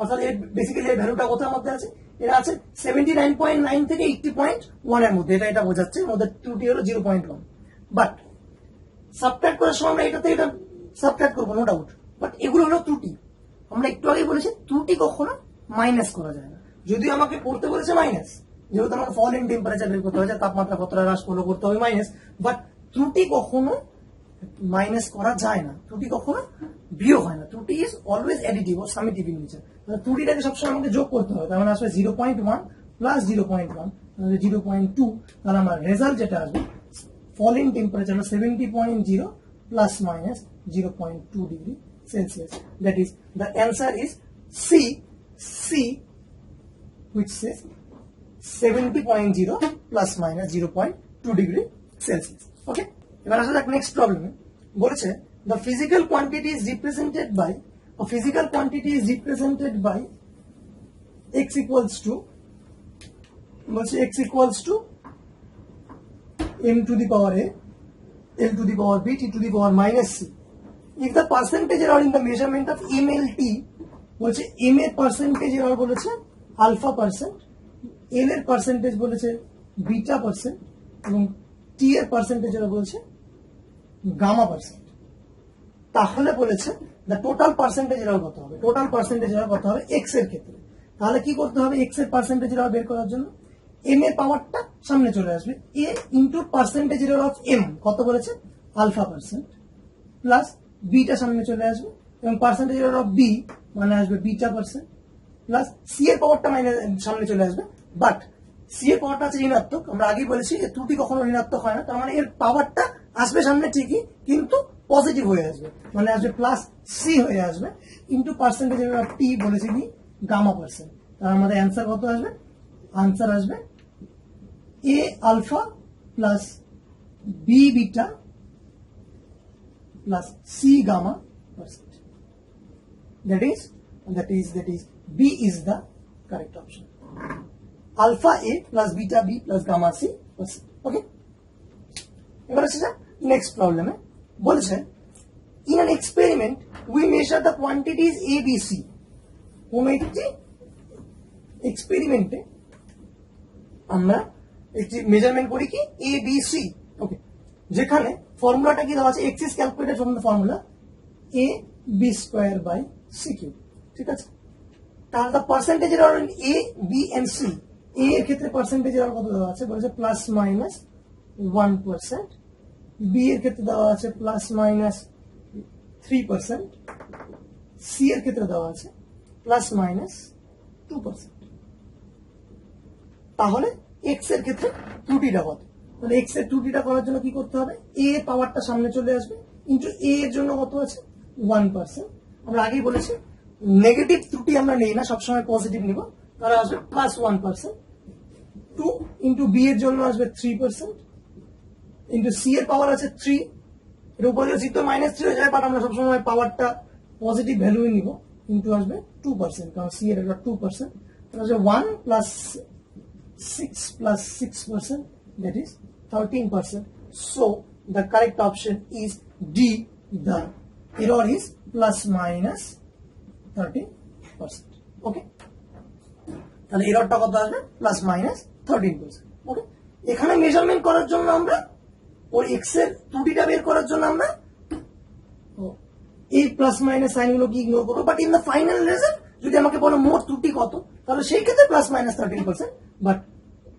অর্থাৎ এর বেসিক্যালি এর ভ্যালুটা কোথার মধ্যে আছে, এটা আছে 79.9 থেকে 80.1 এর মধ্যে, এটা বোঝাচ্ছে মধ্যে ত্রুটি হলো 0.1। বাট সাবট্রাক্ট করার সময় আমরা এটাতে এটা সাবট্রাক্ট করবো, নো ডাউট, বাট এগুলো হলো ত্রুটি। আমরা একটু আগে বলেছি ত্রুটি কখনো মাইনাস করা যায় না। যদিও আমাকে করতে বলেছে মাইনাস, যেহেতু আমাকে ফল ইন টেম্পারেচার বের করতে হয়েছে, তাপমাত্রা কতটা হ্রাস করলো করতে হবে মাইনাস, বাট ত্রুটি কখনো মাইনাস করা যায় না, ত্রুটি কখনো বিয়োগ হয় না। ত্রুটি ইজ অলওয়েজ অ্যাডিটিভ ও সামেটিভ ইন নেচার। ত্রুটিটাকে সবসময় আমাকে যোগ করতে হবে, তার মানে আসবে 0.1 প্লাস 0.1 0.2। তাহলে আমার রেজাল্ট যেটা আসবে fall in temperature 70.0 plus minus 0.2 degree Celsius. That is the answer is C, which says 70.0 plus minus 0.2 degree Celsius. Okay, এবার আসা যাক নেক্সট প্রবলেমে। বলেছে the physical quantity is represented by x equals to, বলছে x equals to m to the power a, l to the power b, t to the power minus c. If the percentage error in the measurement of mlt, বলছে m এর percentage error বলেছে alpha percent, এল এর percentage বলেছে beta percent, এবং টি এর percentage error বলেছে gamma percent. তাহলে বলেছে দ্য টোটাল পার্সেন্টেজ এরর কত হবে, টোটাল পার্সেন্টেজ এরর কত হবে এক্স এর ক্ষেত্রে। তাহলে কি করতে হবে, এক্স এর পার্সেন্টেজ এরর বের করার জন্য এম এর পাওয়ারটা সামনে চলে আসবে, A into percentage error of M কত বলেছে আলফা পার্সেন্ট, প্লাস বিটা সামনে চলে আসবে, এবং পার্সেন্টেজ এরর অফ বি মানে আসবে বিটা পার্সেন্ট, প্লাস সি এর পাওয়ারটা সামনে চলে আসবে। বাট সি এর পাওয়ারটা আছে ঋণাত্মক, আমরা আগেই বলেছি যে ত্রুটি কখনো ঋণাত্মক হয় না, তার মানে এর পাওয়ারটা আসবে সামনে ঠিকই, কিন্তু পজিটিভ হয়ে আসবে, মানে আসবে প্লাস সি হয়ে আসবে, ইন্টু পার্সেন্টেজ অফ টি বলেছি কি গামা পার্সেন্ট। তার আমাদের অ্যান্সার কত আসবে, আনসার আসবে A alpha plus B beta plus C gamma percent. That is B is the correct option. Alpha A plus beta B plus gamma C percent. Okay. এবার আসছে next প্রবলেমে। বলেছে in an experiment we measure the quantities A, B, C. কোন একটি এক্সপেরিমেন্টে আমরা একটি measurement করি কি A, B, C. ওকে, যেখানে ফর্মুলাটা কি দেওয়া আছে, x is calculated from the formula A B square by C cube. ঠিক আছে, তাহলে the percentage error in A, B and C, A এর ক্ষেত্রে পার্সেন্টেজ এরর কত দেওয়া আছে, বলেছে প্লাস মাইনাস 1%, B এর ক্ষেত্রে দেওয়া আছে প্লাস মাইনাস 3%, C এর ক্ষেত্রে দেওয়া আছে প্লাস মাইনাস 2%। তাহলে x এর ক্ষেত্রে ত্রুটিটা কত, তাহলে x এর ত্রুটিটা করার জন্য কি করতে হবে, A এর পাওয়ারটা সামনে চলে আসবে, ইন্টু A এর জন্য কত আছে 1%। আমরা আগেই বলেছি নেগেটিভ ত্রুটি আমরা নেই না, সবসময় পজিটিভ নিব, তাহলে আসবে প্লাস 1%, 2 ইন্টু বি এর জন্য আসবে 3% ইন্টু সি এর পাওয়ার আছে 3, এর উপরে সি তো -3 হয়ে যায়, বাট আমরা সবসময় পাওয়ারটা পজিটিভ ভ্যালুই নিব, ইন্টু আসবে 2%, কারণ সি এর এটা 2%, তাহলে আসবে 1 plus 6 plus 6%, that is 13%. So the correct option is D. The error is plus minus 13%. Okay. তাহলে এররটা কত আসবে? Plus minus 13%. ওকে, এখানে মেজারমেন্ট করার জন্য আমরা ওই এক্স এর ত্রুটিটা বের করার জন্য আমরা এই প্লাস মাইনাস সাইনগুলোকে ইগনোর করবো, but in the final result যদি আমাকে বলো মোট ত্রুটি কত, তাহলে সেই ক্ষেত্রে প্লাস মাইনাস 13%, বাট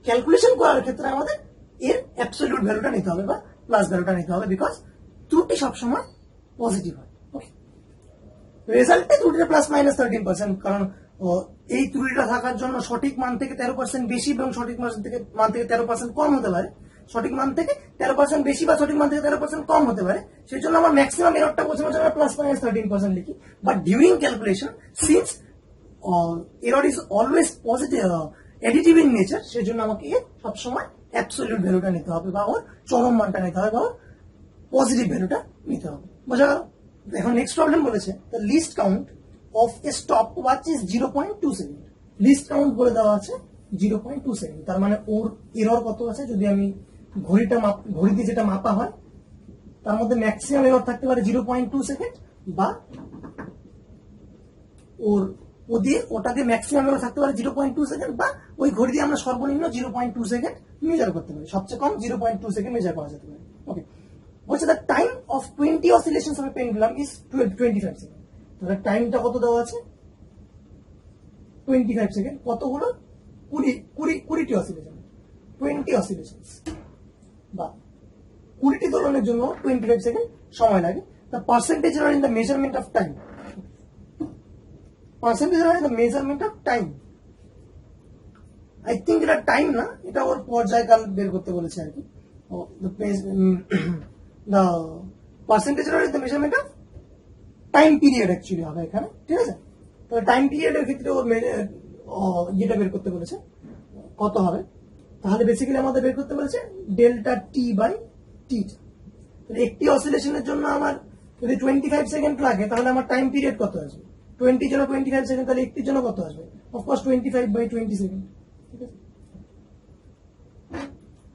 ক্যালকুলেশন করার ক্ষেত্রে আমাদের এর অ্যাবসলিউট ভ্যালুটা নিতে হবে বা প্লাস ভ্যালুটা নিতে হবে, বিকজ ত্রুটি সবসময় পজিটিভ হয়। ওকে, রেজাল্টে ত্রুটিটা প্লাস মাইনাস 13%, কারণ এই ত্রুটিটা থাকার জন্য সঠিক মান থেকে 13% বেশি এবং সঠিক মান থেকে 13% কম হতে পারে, সঠিক মান থেকে 13% বেশি বা সঠিক মান থেকে 13% কম হতে পারে, সেই জন্য আমার ম্যাক্সিমাম এররটা বোঝানোর জন্য প্লাস মাইনাস 13% লিখি। But during calculation, since error is always positive additive in nature, সেই জন্য আমাকে সবসময় অ্যাবসলিউট ভ্যালুটা নিতে হবে বা ওর চরম মানটা নিতে হবে বা ওর পজিটিভ ভ্যালুটা নিতে হবে। বোঝা গেল? এখন নেক্সট প্রবলেম বলেছে the list count of A stop watch is 0.2 second. List count বলে দেওয়া আছে 0.2 সেকেন্ড, তার মানে ওর এরর কত আছে? যদি আমি ঘড়ি দিয়ে যেটা মাপা হয় তার মধ্যে ম্যাক্সিমাম এরর থাকতে পারে 0.2 সেকেন্ড, বা ওটাকে ম্যাক্সিমাম এরর থাকতে পারে 0.2 সেকেন্ড, বা ওই ঘড়ি দিয়ে আমরা সর্বনিম্ন 0.2 সেকেন্ড মেজার করতে পারি, সবচেয়ে কম 0.2 সেকেন্ড মেজার করা যেতে পারে। ওকে, বলছে the time of 20 অসিলেশনস of A pendulum is 25 second. তাহলে টাইমটা কত দেওয়া আছে? 25 সেকেন্ড। কতগুলো? 20টি অসিলেশন, 20 অসিলেশনস বা 20টি দোলনের জন্য 25 সেকেন্ড সময় লাগে। The percentage error in the measurement of time, percentage error in the measurement of time, I think এটা টাইম না, এটা ওর পর্যায়কাল বের করতে বলেছে আর কি। The percentage error in the measurement of time period actually হবে এখানে, ঠিক আছে? তবে টাইম পিরিয়ডের ক্ষেত্রে ওর যেটা বের করতে বলেছে কত হবে, তাহলে বেসিক্যালি আমাদের বের করতে বলেছে ডেল্টা টি বাই টি। একটি অসিলেশনের জন্য আমার যদি 25 সেকেন্ড লাগে, তাহলে আমার টাইম পিরিয়ড কত আসবে? 20 জন্য 25 সেকেন্ড, তাহলে একটির জন্য কত আসবে? অফকোর্স 25 বাই 20 সেকেন্ড, ঠিক আছে?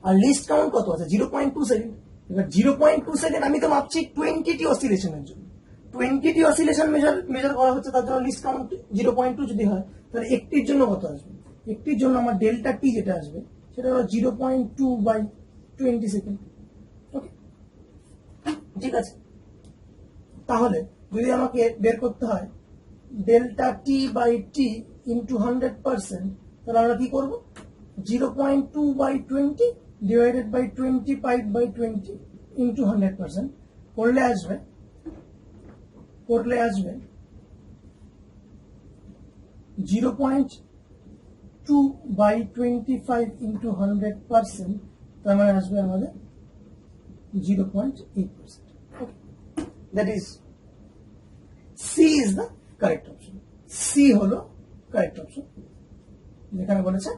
আর লিস্ট কাউন্ট কত আছে? 0.2 সেকেন্ড। এবার 0.2 সেকেন্ড আমি তো মাপছি 20টি অসিলেশনের জন্য, 20টি অসিলেশন মেজার করা হচ্ছে, তার জন্য লিস্ট কাউন্ট 0.2 যদি হয়, তাহলে একটির জন্য কত আসবে? একটির জন্য আমার ডেল্টা টি যেটা আসবে সেটা হলো 0.2 বাই 20 সেকেন্ড। ওকে, ঠিক আছে? তাহলে যদি আমাকে বের করতে হয় delta T by T into 100%, তাহলে আমরা কি করবো? 0.2 by 20 divided by 25 by 20 into 100% করলে আসবে 0.2 বাই 25 ইন্টু 100%, তার মানে আসবে আমাদের 0.8%। Okay, that is C is the correct option. C হলো কারেক্ট অপশন, যেখানে বলেছে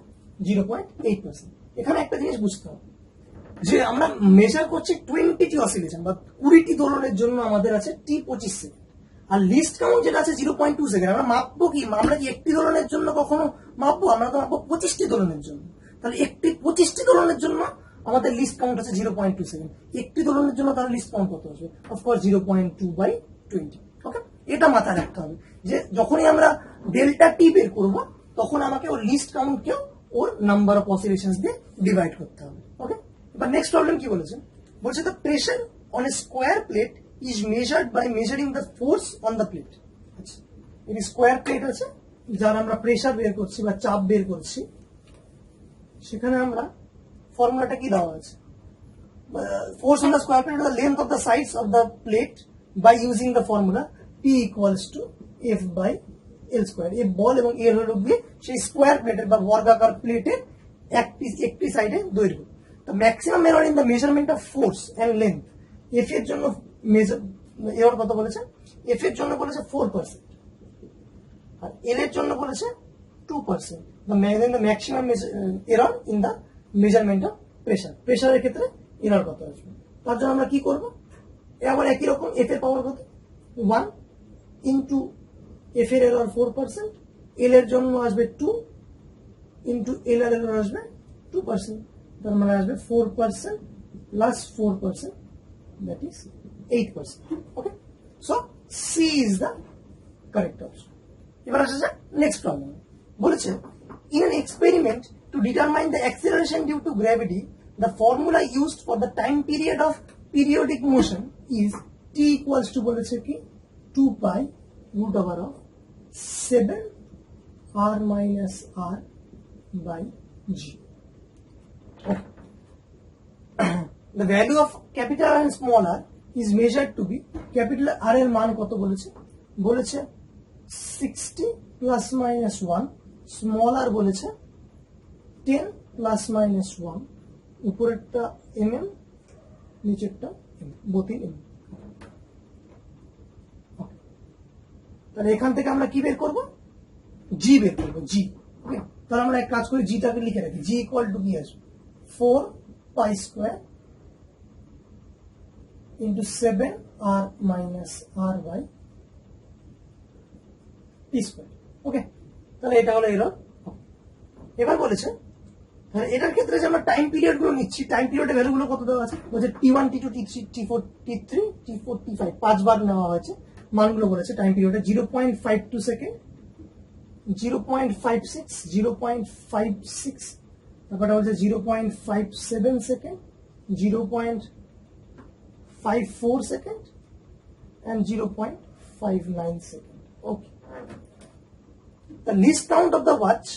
0.8%। এখানে একটা জিনিস বুঝতে হবে যে আমরা মেজার করছি 20টি অসিলেশন বা 20টি দোলনের জন্য আমাদের আছে টি 25 সেকেন্ড, আর লিস্ট কাউন্ট যেটা আছে 0.2 সেকেন্ড। আমরা মাপবো কি? আমরা কি একটি দোলনের জন্য কখনো মাপবো? আমরা তো মাপবো 25টি দোলনের জন্য। তাহলে 25টি দোলনের জন্য আমাদের লিস্ট কাউন্ট আছে 0.2 সেকেন্ড। একটি দোলনের জন্য তার লিস্ট কাউন্ট কত আসবে? Of course 0.2 by 20। ওকে, এটা মাথায় রাখতে হবে যে যখনই আমরা ডেল্টা টি বের করবো, তখন আমাকে ওর লিস্ট কাউন্টকেও ওর নাম্বার অফ অসিলেশনস দিয়ে ডিভাইড করতে হবে। ওকে, এবার নেক্সট প্রবলেম কি বলেছে? বলছে the pressure on a square plate is measured by measuring the force on the plate। আচ্ছা, এই স্কোয়ার প্লেট আছে যার আমরা প্রেসার বের করছি বা চাপ বের করছি, সেখানে আমরা ফর্মুলাটা কি দেওয়া আছে? Force on the square plate, the length of the sides of the plate by using the formula P equals to F by L square. এই বল এবং এর হলো গিয়ে সেই স্কোয়ার প্লেটের বা বর্গাকার প্লেটের একটি সাইডে দৈর্ঘ্য। The maximum error in the measurement of force and length, F এর জন্য এরর কত বলেছে? F এর জন্য বলেছে 4%, আর L এর জন্য বলেছে 2%। the maximum error in the measurement of pressure. প্রেসারের ক্ষেত্রে এরর কত আসবে, তার জন্য আমরা কি করব, আবার একই রকম এফ এর পাওয়ার কত 1 ইনটু এফ এর এরর 4%, এল এর জন্য আসবে 2 ইনটু এল এর এরর আসবে 2%, তার মানে আসবে 4% plus 4%, that is 8%. Okay, so C is the correct option. এবার আসছে নেক্সট প্রবলেম, বলেছে in an experiment to determine the acceleration due to gravity, the formula used for the time period of periodic motion is t equals to বলেছে কি 2 pi root over of 7 r minus r by g. Okay. The value of capital R and small r is measured to be, capital R এর মান কত বলেছে, বলেছে 60 plus minus 1, small r বলেছে 10 plus minus 1, উপরেরটা mm নিচেরটা both in mm. তাহলে এখান থেকে আমরা কি বের করব, g বের করব, g. ওকে, তাহলে আমরা এক কাজ করি, g টাকে লিখে রাখি, g ইকুয়াল টু কি আসবে 4 pi square into 7 r minus r by t square. ওকে, তাহলে এটা হলো এরর। এবার বলেছে এটার ক্ষেত্রে যে আমরা টাইম পিরিয়ড গুলো নিচ্ছি, টাইম পিরিয়ডের ভ্যালু গুলো কত দেওয়া আছে, বলছে t1 t2 t3 t4 t3 t4 t5, 5 বার নেওয়া হয়েছে, মানগুলো বলেছে টাইম পিরিয়ডে 0.52 সেকেন্ড, 0.56, 0.56, তারপরে বলছে 0.57 second, 0.54 second and 0.59 second. Okay. The least count of the watch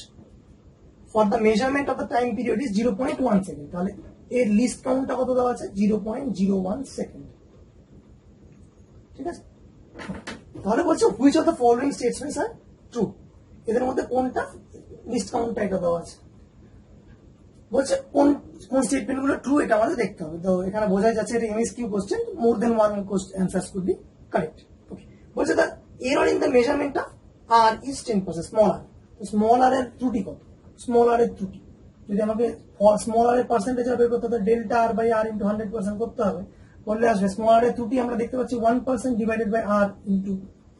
for the measurement of the time period is 0.1 second. তাহলে এর লিস্ট কাউন্টটা কত দেওয়া আছে 0.01 সেকেন্ড। ঠিক আছে, তাহলে বলছে which of the following statements are true, এদের মধ্যে কোনটা লিস্ট কাউন্টটা এটা দেওয়া আছে, বলছে কোন কোন স্টেটমেন্ট গুলো ট্রু এটা আমাদের দেখতে হবে। তো এখানে বোঝাই যাচ্ছে এটা MSQ question, more than one answers could be correct. Okay, বলছে the error in the measurement of R is 10%, small R. Small R এর ত্রুটি কত, স্মল আর এর ত্রুটি যদি আমাকে স্মল আর এর পার্সেন্টেজ বের করতে হবে, delta R by R into 100% করতে হবে, বললে আসবে স্মল আর এর ত্রুটি আমরা দেখতে পাচ্ছি 1% ডিভাইডেড বাই আর ইন্টু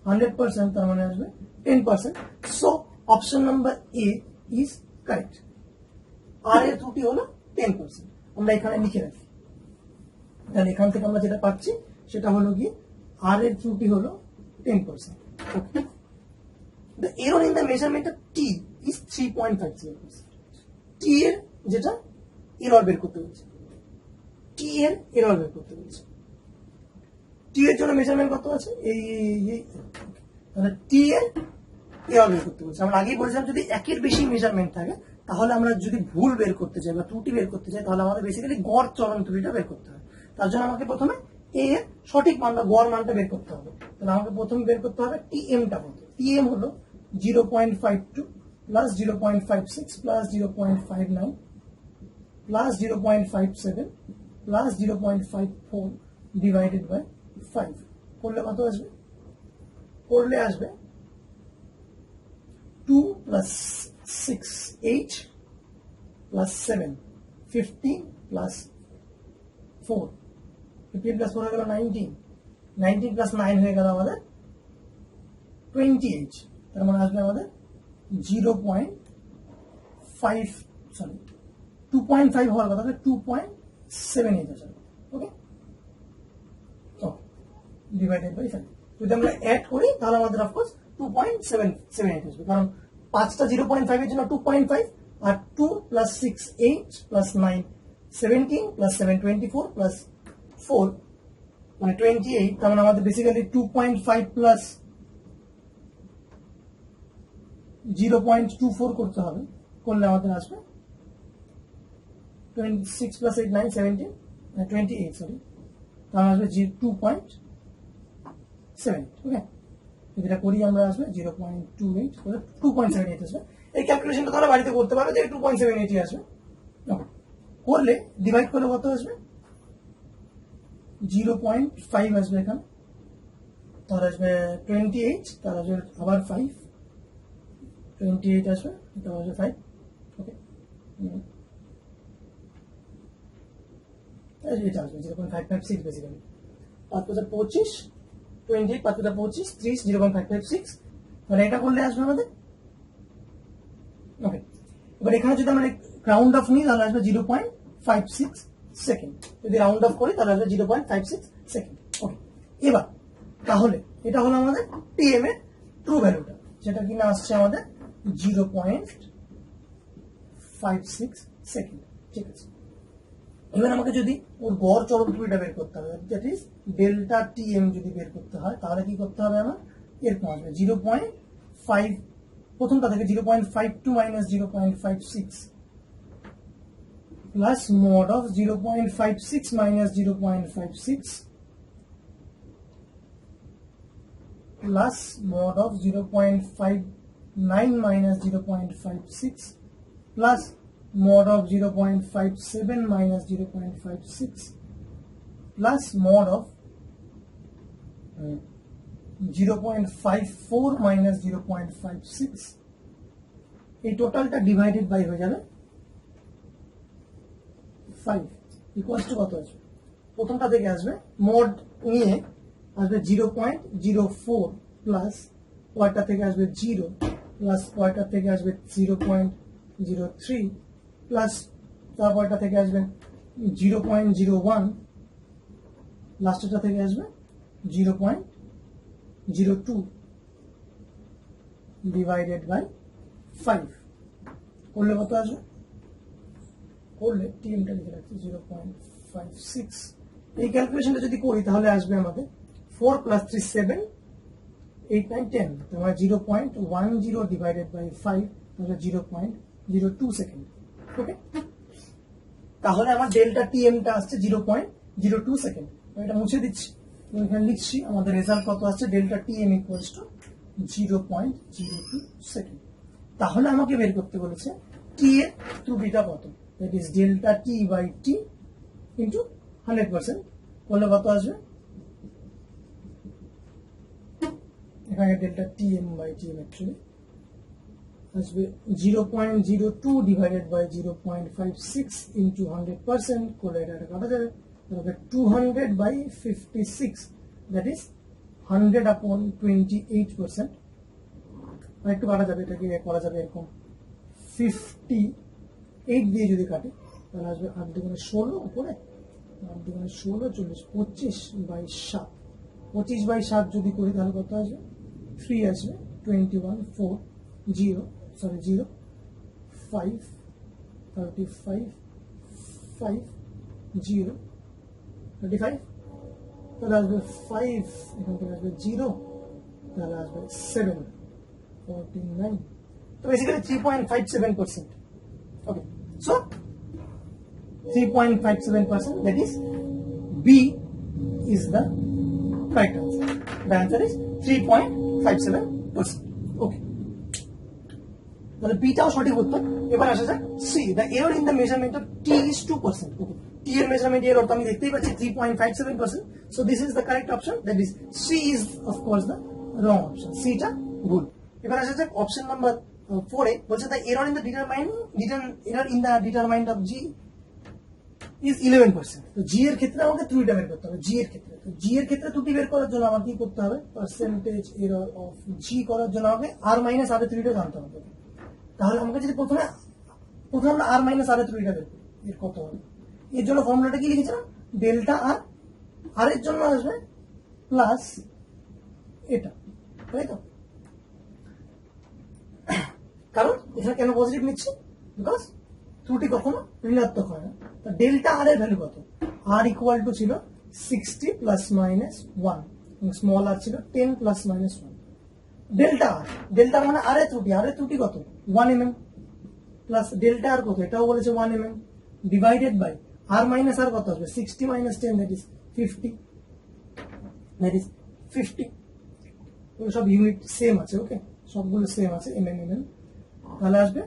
100%, তার মানে আসবে 10%। So option number A is correct, R এর ত্রুটি হলো 10%, আমরা এখানে লিখে রাখি। তাহলে এখান থেকে আমরা যেটা পাচ্ছি সেটা হলো কি আর এর ত্রুটি হলো 10%। ওকে, the error in the measurement of t is 3.50%, t এর যেটা এরর বের করতে হচ্ছে, t এর এরর বের করতে হচ্ছে, t এর জন্য মেজারমেন্ট কত আছে এই তাহলে t এর এরর বের করতে হচ্ছে। আমরা আগেই বলেছিলাম যদি একের বেশি মেজারমেন্ট থাকে তাহলে আমরা যদি ভুল বের করতে চাই বা ত্রুটি বের করতে চাই তাহলে আমাদের বেসিক্যালি গড় চরম ত্রুটিটা বের করতে হবে। তার জন্য আমাকে প্রথমে এ এর সঠিক মান বা গড় মানটা বের করতে হবে। তাহলে আমাকে প্রথমে বের করতে হবে টিএমটা কত, টিএম হলো 0.52 plus 0.56 plus 0.59 plus 0.57 plus 0.54 divided by 5 করলে কত আসবে, করলে আসবে 2 plus 6 8 plus 7 15 plus 4 15 plus 4 হয়ে গেল 19 19 plus 9 হয়ে গেল আমাদের 28, তার মানে আসবে আমাদের 0.5 সরি 2.5 হওয়ার কথা 2.78 আসবে। ওকে, ডিভাইডেড বাই 5 যদি আমরা অ্যাড করি তাহলে আমাদের অফকোর্স 2.78 আসবে, কারণ 5টা 0.5 এর জন্য 2.5 আর 2 প্লাস 6 8 প্লাস 9 17 প্লাস 7 24 প্লাস 4 মানে 28, তার মানে আমাদের বেসিক্যালি 2.5 প্লাস 0.24 করতে হবে, করলে আমাদের আসবে 26 প্লাস 8 9 17 28 সরি, তাহলে আসবে 2.7। ওকে, যেটা করি আমরা আসবে 0.28 2.78 আসবে। এই ক্যালকুলেশনটা তাহলে বাড়িতে করতে পারবে যে 2.78 আসবে। করলে ডিভাইড করলে কত আসবে 0.5 আসবে এখানে, তাহলে আসবে 28, তাহলে আসবে আবার 5 28 আসবে, এটা আসবে 5, ওকে, এটা আসবে 0.556 বেসিক্যালি। 5 25, 28, 5 25, 30, 0.556, মানে এটা করলে আসবে আমাদের, ওকে। এবার এখানে যদি আমরা রাউন্ড অফ নিই তাহলে আসবে 0.56 সেকেন্ড, যদি রাউন্ড অফ করি তাহলে আসবে 0.56 সেকেন্ড, ওকে। এবার তাহলে এটা হলো আমাদের টিএম এর ট্রু ভ্যালুটা, যেটা কিনা আসছে আমাদের 0.56 সেকেন্ড, ঠিক আছে। এবার আমাকে যদি ওর গড় চরম ত্রুটিটা বের করতে হবে, দ্যাট ইজ ডেল্টা টিএম যদি বের করতে হয়, তাহলে কি করতে হবে আমার, এরকম আসবে 0.5, প্রথমটা থেকে 0.52 minus 0.56 plus mod of 0.56 minus 0.56 plus mod of 0.59 minus 0.56 plus mod of 0.57 minus 0.56 plus mod of 0.54 minus 0.56, এই টোটালটা ডিভাইডেড বাই হয়ে যাবে 5 ইকুয়ালস টু কত আছে, প্রথমটা থেকে আসবে মোড নিয়ে আসবে 0.04 প্লাস পরেরটা থেকে আসবে 0 প্লাস পরেরটা থেকে আসবে 0.03 প্লাস তারপরটা থেকে আসবে 0.01, লাস্টেরটা থেকে আসবে 0.02 ডিভাইডেড বাই 5, করলে কত আসবে, করলে টিএমটা লিখে রাখছি 0.56, এই ক্যালকুলেশনটা যদি করি তাহলে আসবে আমাদের 4 প্লাস 3 7, 8 9 10, তোমার 0.10 ডিভাইডেড বাই 5, তাহলে 0.02 সেকেন্ড, ওকে। তাহলে আমার ডেল্টা টিএমটা আসছে 0.02 সেকেন্ড, এটা মুছে দিচ্ছি, এখানে লিখছি আমাদের রেজাল্ট কত আসছে, delta TM equals to 0.02 second. তাহলে আমাকে বের করতে বলেছে টি এর ত্রুটিটা কত, that is delta T by T into 100%, করলে কত আসবে, এখানে delta TM by TM actually আসবে 0.02 ডিভাইডেড বাই 0.56 ইন্টু 100%, করলে এটা কাটা যাবে, তাহলে 200 বাই 56, দ্যাট ইজ 100 upon 28%, আর একটু কাটা যাবে, এটাকে করা যাবে এরকম 58 দিয়ে যদি কাটে তাহলে আসবে 8 দুগুণে 16 উপরে, 8 দুগুণে 16 40, 25 বাই 7, 25 বাই 7 যদি করি তাহলে কত আসবে, 3 আসবে, 21 4 0 সরি 0 5 35 5 0 35, তাহলে আসবে 5, এখান থেকে আসবে 0, তাহলে আসবে 7 49, তো basically 3.57%, okay. So 3.57%, that is B is the correct answer. The answer is 3.57%. Okay. তাহলে বিটাও সঠিক উত্তর। এবার আসা যাক C, the error in the measurement of T is 2%. Okay, T এর মেজারমেন্ট এরর তো আমি দেখতেই পাচ্ছি 3.57%. So this is the correct option, that is C is of course the wrong option, সিটা ভুল। এবার আসা যাক অপশন নাম্বার 4 এ, বলছে the error in the determined of G is 11%. তো জি এর ক্ষেত্রে আমাকে ত্রুটিটা বের করতে হবে, জি এর ক্ষেত্রে। তো জি এর ক্ষেত্রে ত্রুটি বের করার জন্য আমার কি করতে হবে, পার্সেন্টেজ এরর অফ জি করার জন্য আমাকে আর মাইনাস আর এর ত্রুটিটা জানতে হবে। তাহলে আমাকে যদি প্রথমে আমরা আর মাইনাস আর এর ত্রুটিটা বের করি, এর কত হবে, এর জন্য ফর্মুলাটা কি লিখেছিলাম, ডেল্টা আর, আর এর জন্য আসবে প্লাস এটা, তাই তো। কারণ এখানে কেন পজিটিভ নিচ্ছি, বিকজ ত্রুটি কখনো ঋণাত্মক হয় না। ডেল্টা আর এর ভ্যালু কত, আর ইকুয়াল টু ছিল 60 প্লাস মাইনাস 1, স্মল আর ছিল 10 প্লাস মাইনাস 1। ডেল্টা আর মানে আর এর ত্রুটি কত 1 mm প্লাস ডেল্টা আর কত, এটাও বলেছে 1 mm, divided by R minus R কত আসবে 60 minus 10, that is 50, that is 50। সব ইউনিট সেম আছে, ওকে, সবগুলো সেম আছে, mm, তাহলে আসবে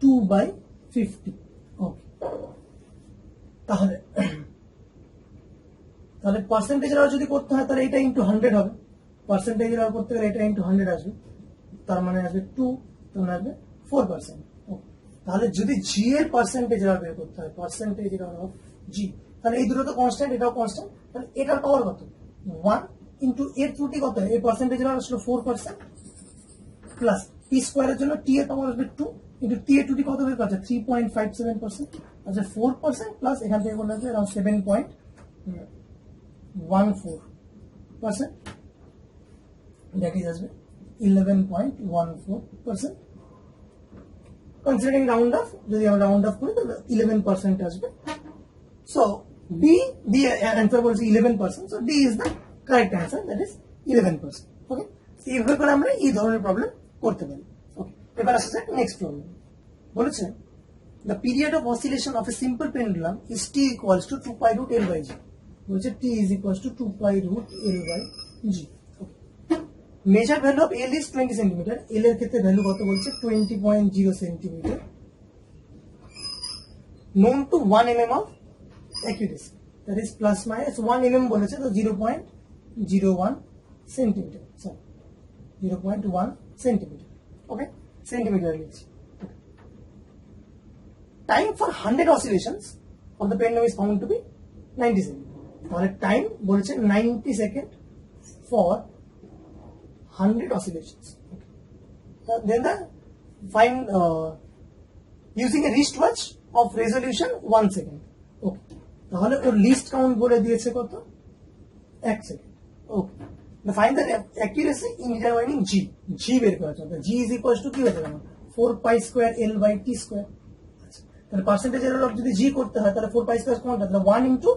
2/50। ওকে, তাহলে পার্সেন্টেজ এর যদি করতে হয় তাহলে এটা ইন্টু 100 হবে, পার্সেন্টেজ এর করতে গেলে এটা ইন্টু 100 আসবে, তার মানে আসবে 2, তার মানে আসবে 4%। তাহলে যদি জি এর পার্সেন্টেজ এরর বের করতে হয়, পার্সেন্টেজ এরর অফ জি, তাহলে এই দুটো তো কনস্ট্যান্ট, এটাও কনস্ট্যান্ট, তাহলে এটার পাওয়ার কত? 1 ইন্টু এর ত্রুটি কত? এই পার্সেন্টেজ এরর আসলে 4% প্লাস টি স্কোয়ারের জন্য টি এর পাওয়ার আসবে 2 ইন্টু টি এর ত্রুটি কত বের করছে? 3.57%, আচ্ছা 4% প্লাস এখান থেকে বলা যায় अराउंड 7.14%, দ্যাট ইজ আসবে 11.14%। কনসিডারিং রাউন্ড অফ, যদি আমরা রাউন্ড অফ করি তাহলে 11% আসবে। সো ডি দিয়ে অ্যান্সার বলছি 11%, so D is the correct answer, that is 11%। ওকে, এইভাবে করে আমরা এই ধরনের প্রবলেম করতে পারি। ওকে, এবার আসা যাক নেক্সট প্রবলেম। বলেছে the period of oscillation of a simple pendulum is T equals to 2 pi root L by G. বলছে T is equals to 2 pi root L by G. Measure value of L is 20 centimetre. L এর ক্ষেত্রে value কত বলছে? 20.0 centimetre. Known to 1 mm of accuracy, that is plus minus 1 mm বলেছে, তো 0.01 centimetre, sorry 0.1 centimetre. ওকে, centimetre লিখছি। Time for 100 oscillations of the pendulum is found to be 90 second. তাহলে time বলেছে 90 second for 100 oscillations. Okay. Then the find using a wristwatch of resolution 1 second. Okay. তাহলে ওর list count বলে দিয়েছে কত? 1 second. Okay, find the accuracy in determining G. G বের করার জন্য জি is equals to কি হয়ে যাবে? 4 pi square L by T square. আচ্ছা, তাহলে পার্সেন্টেজ এরর অফ যদি জি করতে হয় তাহলে 4 পাই স্কয়ার কোনটা? তাহলে 1 ইনটু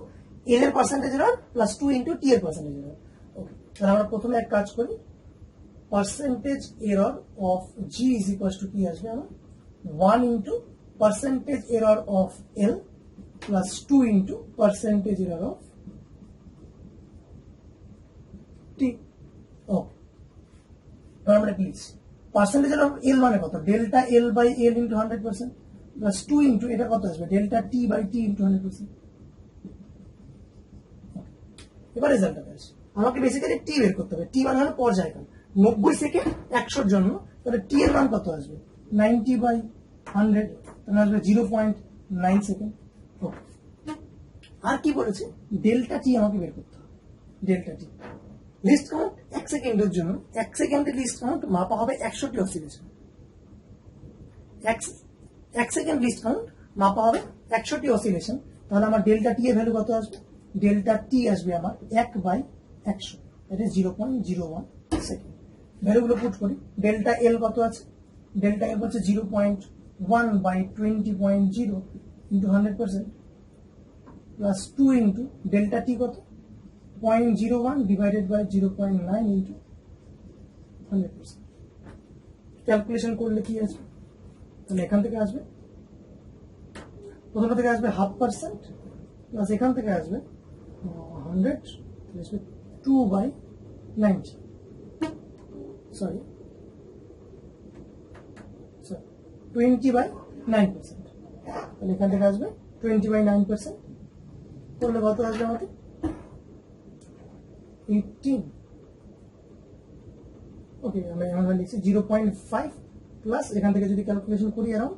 এল এর পার্সেন্টেজ এরর প্লাস 2 ইনটু টি এর পার্সেন্টেজ এরর। ওকে, তাহলে আমরা প্রথমে এক কাজ করি, percentage error of G is equals to কি আসবে? আমার 1 into percentage error of L plus 2 into percentage error of T. Okay, এবার আমরা লিখছি percentage error of L মানে কত? Delta L by L into 100% plus 2 into এটা কত আসবে? Delta T by T into 100%। এবার রেজাল্টটা আসবে, আমাকে বেসিক্যালি টি বের করতে হবে। টি মানে হলো পর্যায়কাল, 90 সেকেন্ড 100 জন্য, তাহলে টি এর মান কত আসবে? 90 বাই 100, তাহলে আসবে 0.9 সেকেন্ড। ওকে, আর কি বলেছে? ডেল্টা টি আমাকে বের করতে হবে। ডেল্টা টি লিস্ট কাউন্ট 1 সেকেন্ডের জন্য, 1 সেকেন্ডের লিস্ট কাউন্ট মাপা হবে 100টি অসিলেশন। 1 সেকেন্ড লিস্ট কাউন্ট মাপা হবে 100টি অসিলেশন, তাহলে আমার ডেল্টা টি এর ভ্যালু কত আসবে? ডেল্টা টি আসবে আমার 1 বাই 100, দ্যাট ইজ 0.01 সেকেন্ড। ভ্যালুগুলো পুট করি। ডেল্টা এল কত আছে? ডেল্টা এল হচ্ছে 0.1 by 20.0 into 100% plus 2 into delta T কত? 0.01 ডিভাইডেড বাই 0.9 ইন্টু 100%। ক্যালকুলেশন করলে কি আসবে? তাহলে এখান থেকে আসবে, প্রথম থেকে আসবে 0.5% প্লাস এখান থেকে আসবে 100, আসবে 2 বাই 90, সরি 20 বাই 9%। তাহলে এখান থেকে আসবে 20 বাই 9%, করলে কত আসবে আমাদের? 18। ওকে, আমরা লিখছি 0.5 প্লাস এখান থেকে যদি ক্যালকুলেশন করি অ্যারাউন্ড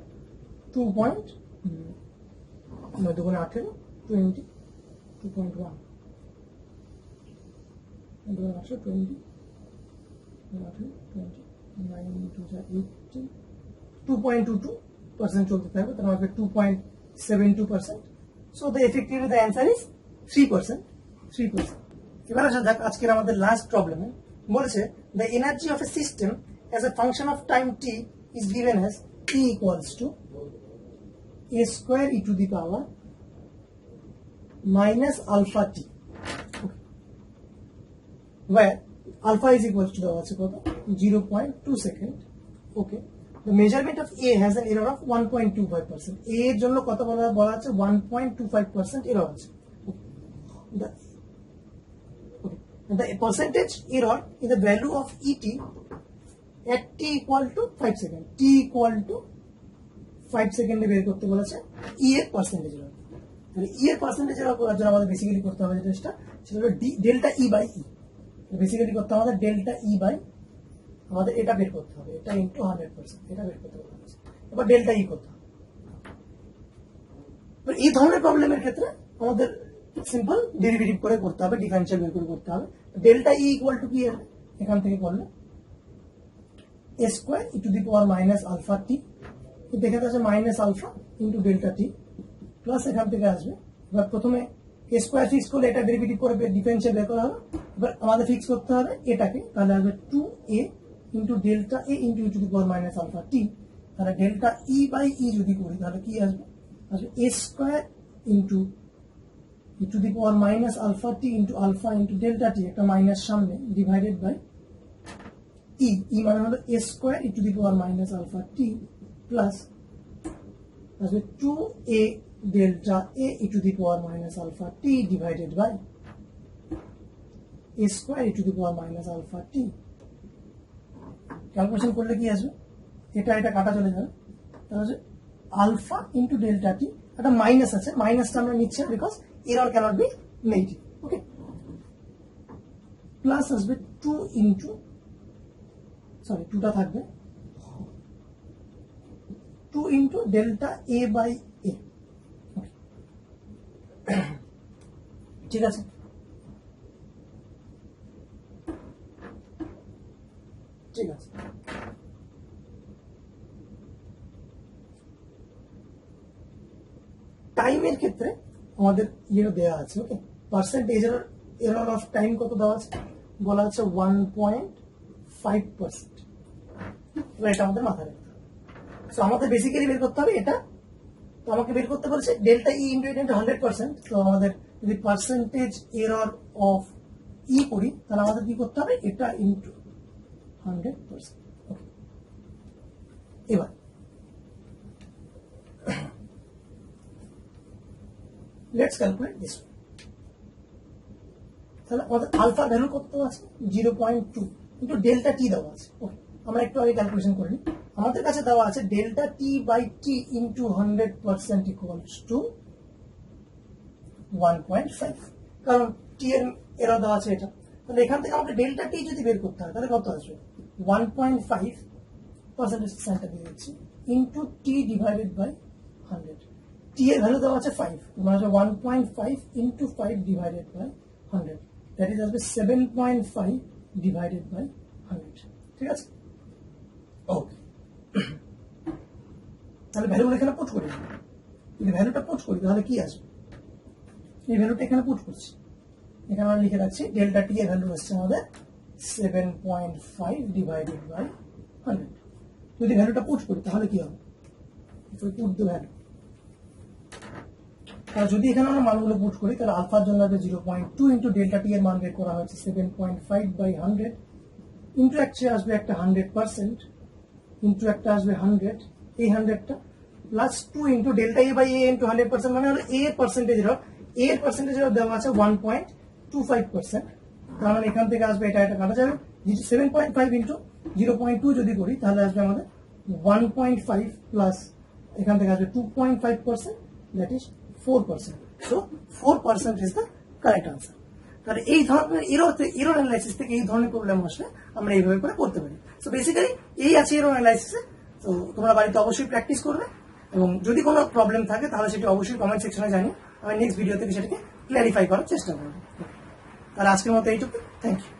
2 পয়েন্ট 2 18 20 2.1 20 2.22% চলতে থাকবে, তার মানে 2.72%। So the effectively the answer is 3%। এবার আসা যাক আজকের আমাদের লাস্ট প্রবলেমে। বলেছে the energy of a system as a function of time T is given as T equals to a square e to the power minus alpha t, where alpha is equals to দেওয়া আছে কত? 0.2 second. Okay, the measurement of A has an error of 1.25%. A এর জন্য কত বলা আছে? 1.25% error আছে। The percentage error in the value of ET at t equal to 5 seconds. T equal to 5 সেকেন্ডে বের করতে বলেছে E এর পার্সেন্টেজ এরর। তাহলে E এর পার্সেন্টেজ এরর করার জন্য আমাদের বেসিক্যালি করতে হবে যেটা, সেটা হলো delta E by E। Basically করতে হবে ডেল্টা E বাই আমাদের এটা বের করতে হবে, এটা ইন্টু 100%, এটা বের করতে হবে। এবার ডেল্টা ই করতে হবে। এই ধরনের প্রবলেমের ক্ষেত্রে আমাদের সিম্পল ডেরিভেটিভ করে করতে হবে, ডিফারেন্সিয়াল বের করে করতে হবে। ডেল্টা ই ইকুয়াল টু কি আসবে এখান থেকে করলে a square E to the power minus alpha T, দেখে আছে minus alpha into delta T, plus এখান থেকে আসবে। এবার প্রথমে a স্কোয়ার ফিক্স করলে এটা ডেরিভেটিভ করে ডিফারেন্সিয়াল বের করা হবে। এবার আমাদের ফিক্স করতে হবে এটাকে, তাহলে আসবে 2a into delta A into E to the power minus alpha t. তাহলে ডেল্টা ই বাই ই যদি করি তাহলে কি আসবে, আসবে a square into E to the power minus alpha T into alpha into delta T, একটা মাইনাস সামনে, divided by E মানে হলো a square E to the power minus alpha T plus আসবে 2a delta A E to the power minus alpha T divided by a square E to the power minus alpha T. Calculation করলে কি আসবে, এটা এটা কাটা চলে যাবে, তাহলে আলফা ইন্টু ডেল্টা টি, একটা মাইনাস আছে, মাইনাসটা আমরা নিচ্ছি because error cannot be negative, okay, plus আসবে 2 ইন্টু, সরি 2টা থাকবে, 2 into delta A by A, ঠিক আছে। ঠিক আছে, টাইমের ক্ষেত্রে আমাদের ইয়ে দেওয়া আছে, ওকে, পার্সেন্টেজ এরর অফ টাইম কত দেওয়া আছে, বলা আছে 1.5%। এটা আমাদের মাথায় রাখতে হবে। তো আমাদের বেসিক্যালি বের করতে হবে এটা, তো আমাকে বের করতে বলছে ডেল্টা ই ইন্টু এটা 100%। তো আমাদের যদি পার্সেন্টেজ এরর অফ ই করি তাহলে আমাদের কি করতে হবে, এটা ইন্টু 100%। ওকে, এবার লেটস ক্যালকুলেট দিস। তাহলে আমাদের আলফার ভ্যালু কত আছে, 0.2 ইন্টু ডেল্টা টি দেওয়া আছে। ওকে, আমরা একটু আগে ক্যালকুলেশন করে নিই। আমাদের কাছে দেওয়া আছে delta T by T into 100% equals to 1.5, কারণ টি এর এরর দেওয়া আছে এটা। তাহলে এখান থেকে আমাকে ডেল্টা টি যদি বের করতে হয় তাহলে কত আসবে, 1.5% সাইনটা দিয়ে দিচ্ছি into t divided by 100। T এর ভ্যালু দেওয়া আছে 5, মানে 1.5 into 5 divided by 100, that is আসবে 7.5 ডিভাইডেড বাই 100, ঠিক আছে। ওকে, তাহলে ভ্যালুগুলো এখানে পুট করি, যদি ভ্যালুটা পুট করি তাহলে কি আসবে, এই ভ্যালুটা এখানে পুট করছি, এখানে আমরা লিখে রাখছি ডেল্টা টি এর ভ্যালু আসছে আমাদের 7.5 ডিভাইডেড বাই 100। যদি ভ্যালুটা পুট করি তাহলে কি হবে, পুট দ্য ভ্যালু। আর যদি এখানে আমরা মানগুলো পুট করি তাহলে আলফার জন্য আসবে 0.2 ইন্টু ডেল্টা টি এর মান বের করা হয়েছে 7.5 বাই 100 ইন্টু একটা আসবে একটা 100% ইন্টু একটা আসবে 100, এই 100টা plus 2 into delta A by A into 100%, মানে হলো এ পার্সেন্টেজ অফ, এ এর পার্সেন্টেজ অফ দেওয়া আছে 1.25%। তার মানে এখান থেকে আসবে এটা এটা কাটা যাবে, 7.5 ইন্টু 0.2 যদি করি তাহলে আসবে আমাদের 1.5 প্লাস এখান থেকে আসবে 2.5%, that is 4%। So 4% is the correct answer. তাহলে এই ধরনের এরর অ্যানালাইসিস থেকে এই ধরনের প্রবলেম আসলে আমরা এইভাবে করে করতে পারি। সো বেসিক্যালি এই আছে এরর অ্যানালাইসিসে। তো তোমরা বাড়িতে অবশ্যই প্র্যাকটিস করবে, এবং যদি কোনো প্রবলেম থাকে তাহলে সেটি অবশ্যই কমেন্ট সেকশনে জানিয়ে আমি নেক্সট ভিডিও থেকে সেটাকে ক্ল্যারিফাই করার চেষ্টা করবো। তাহলে আজকের মতো এইটুকু, থ্যাংক ইউ।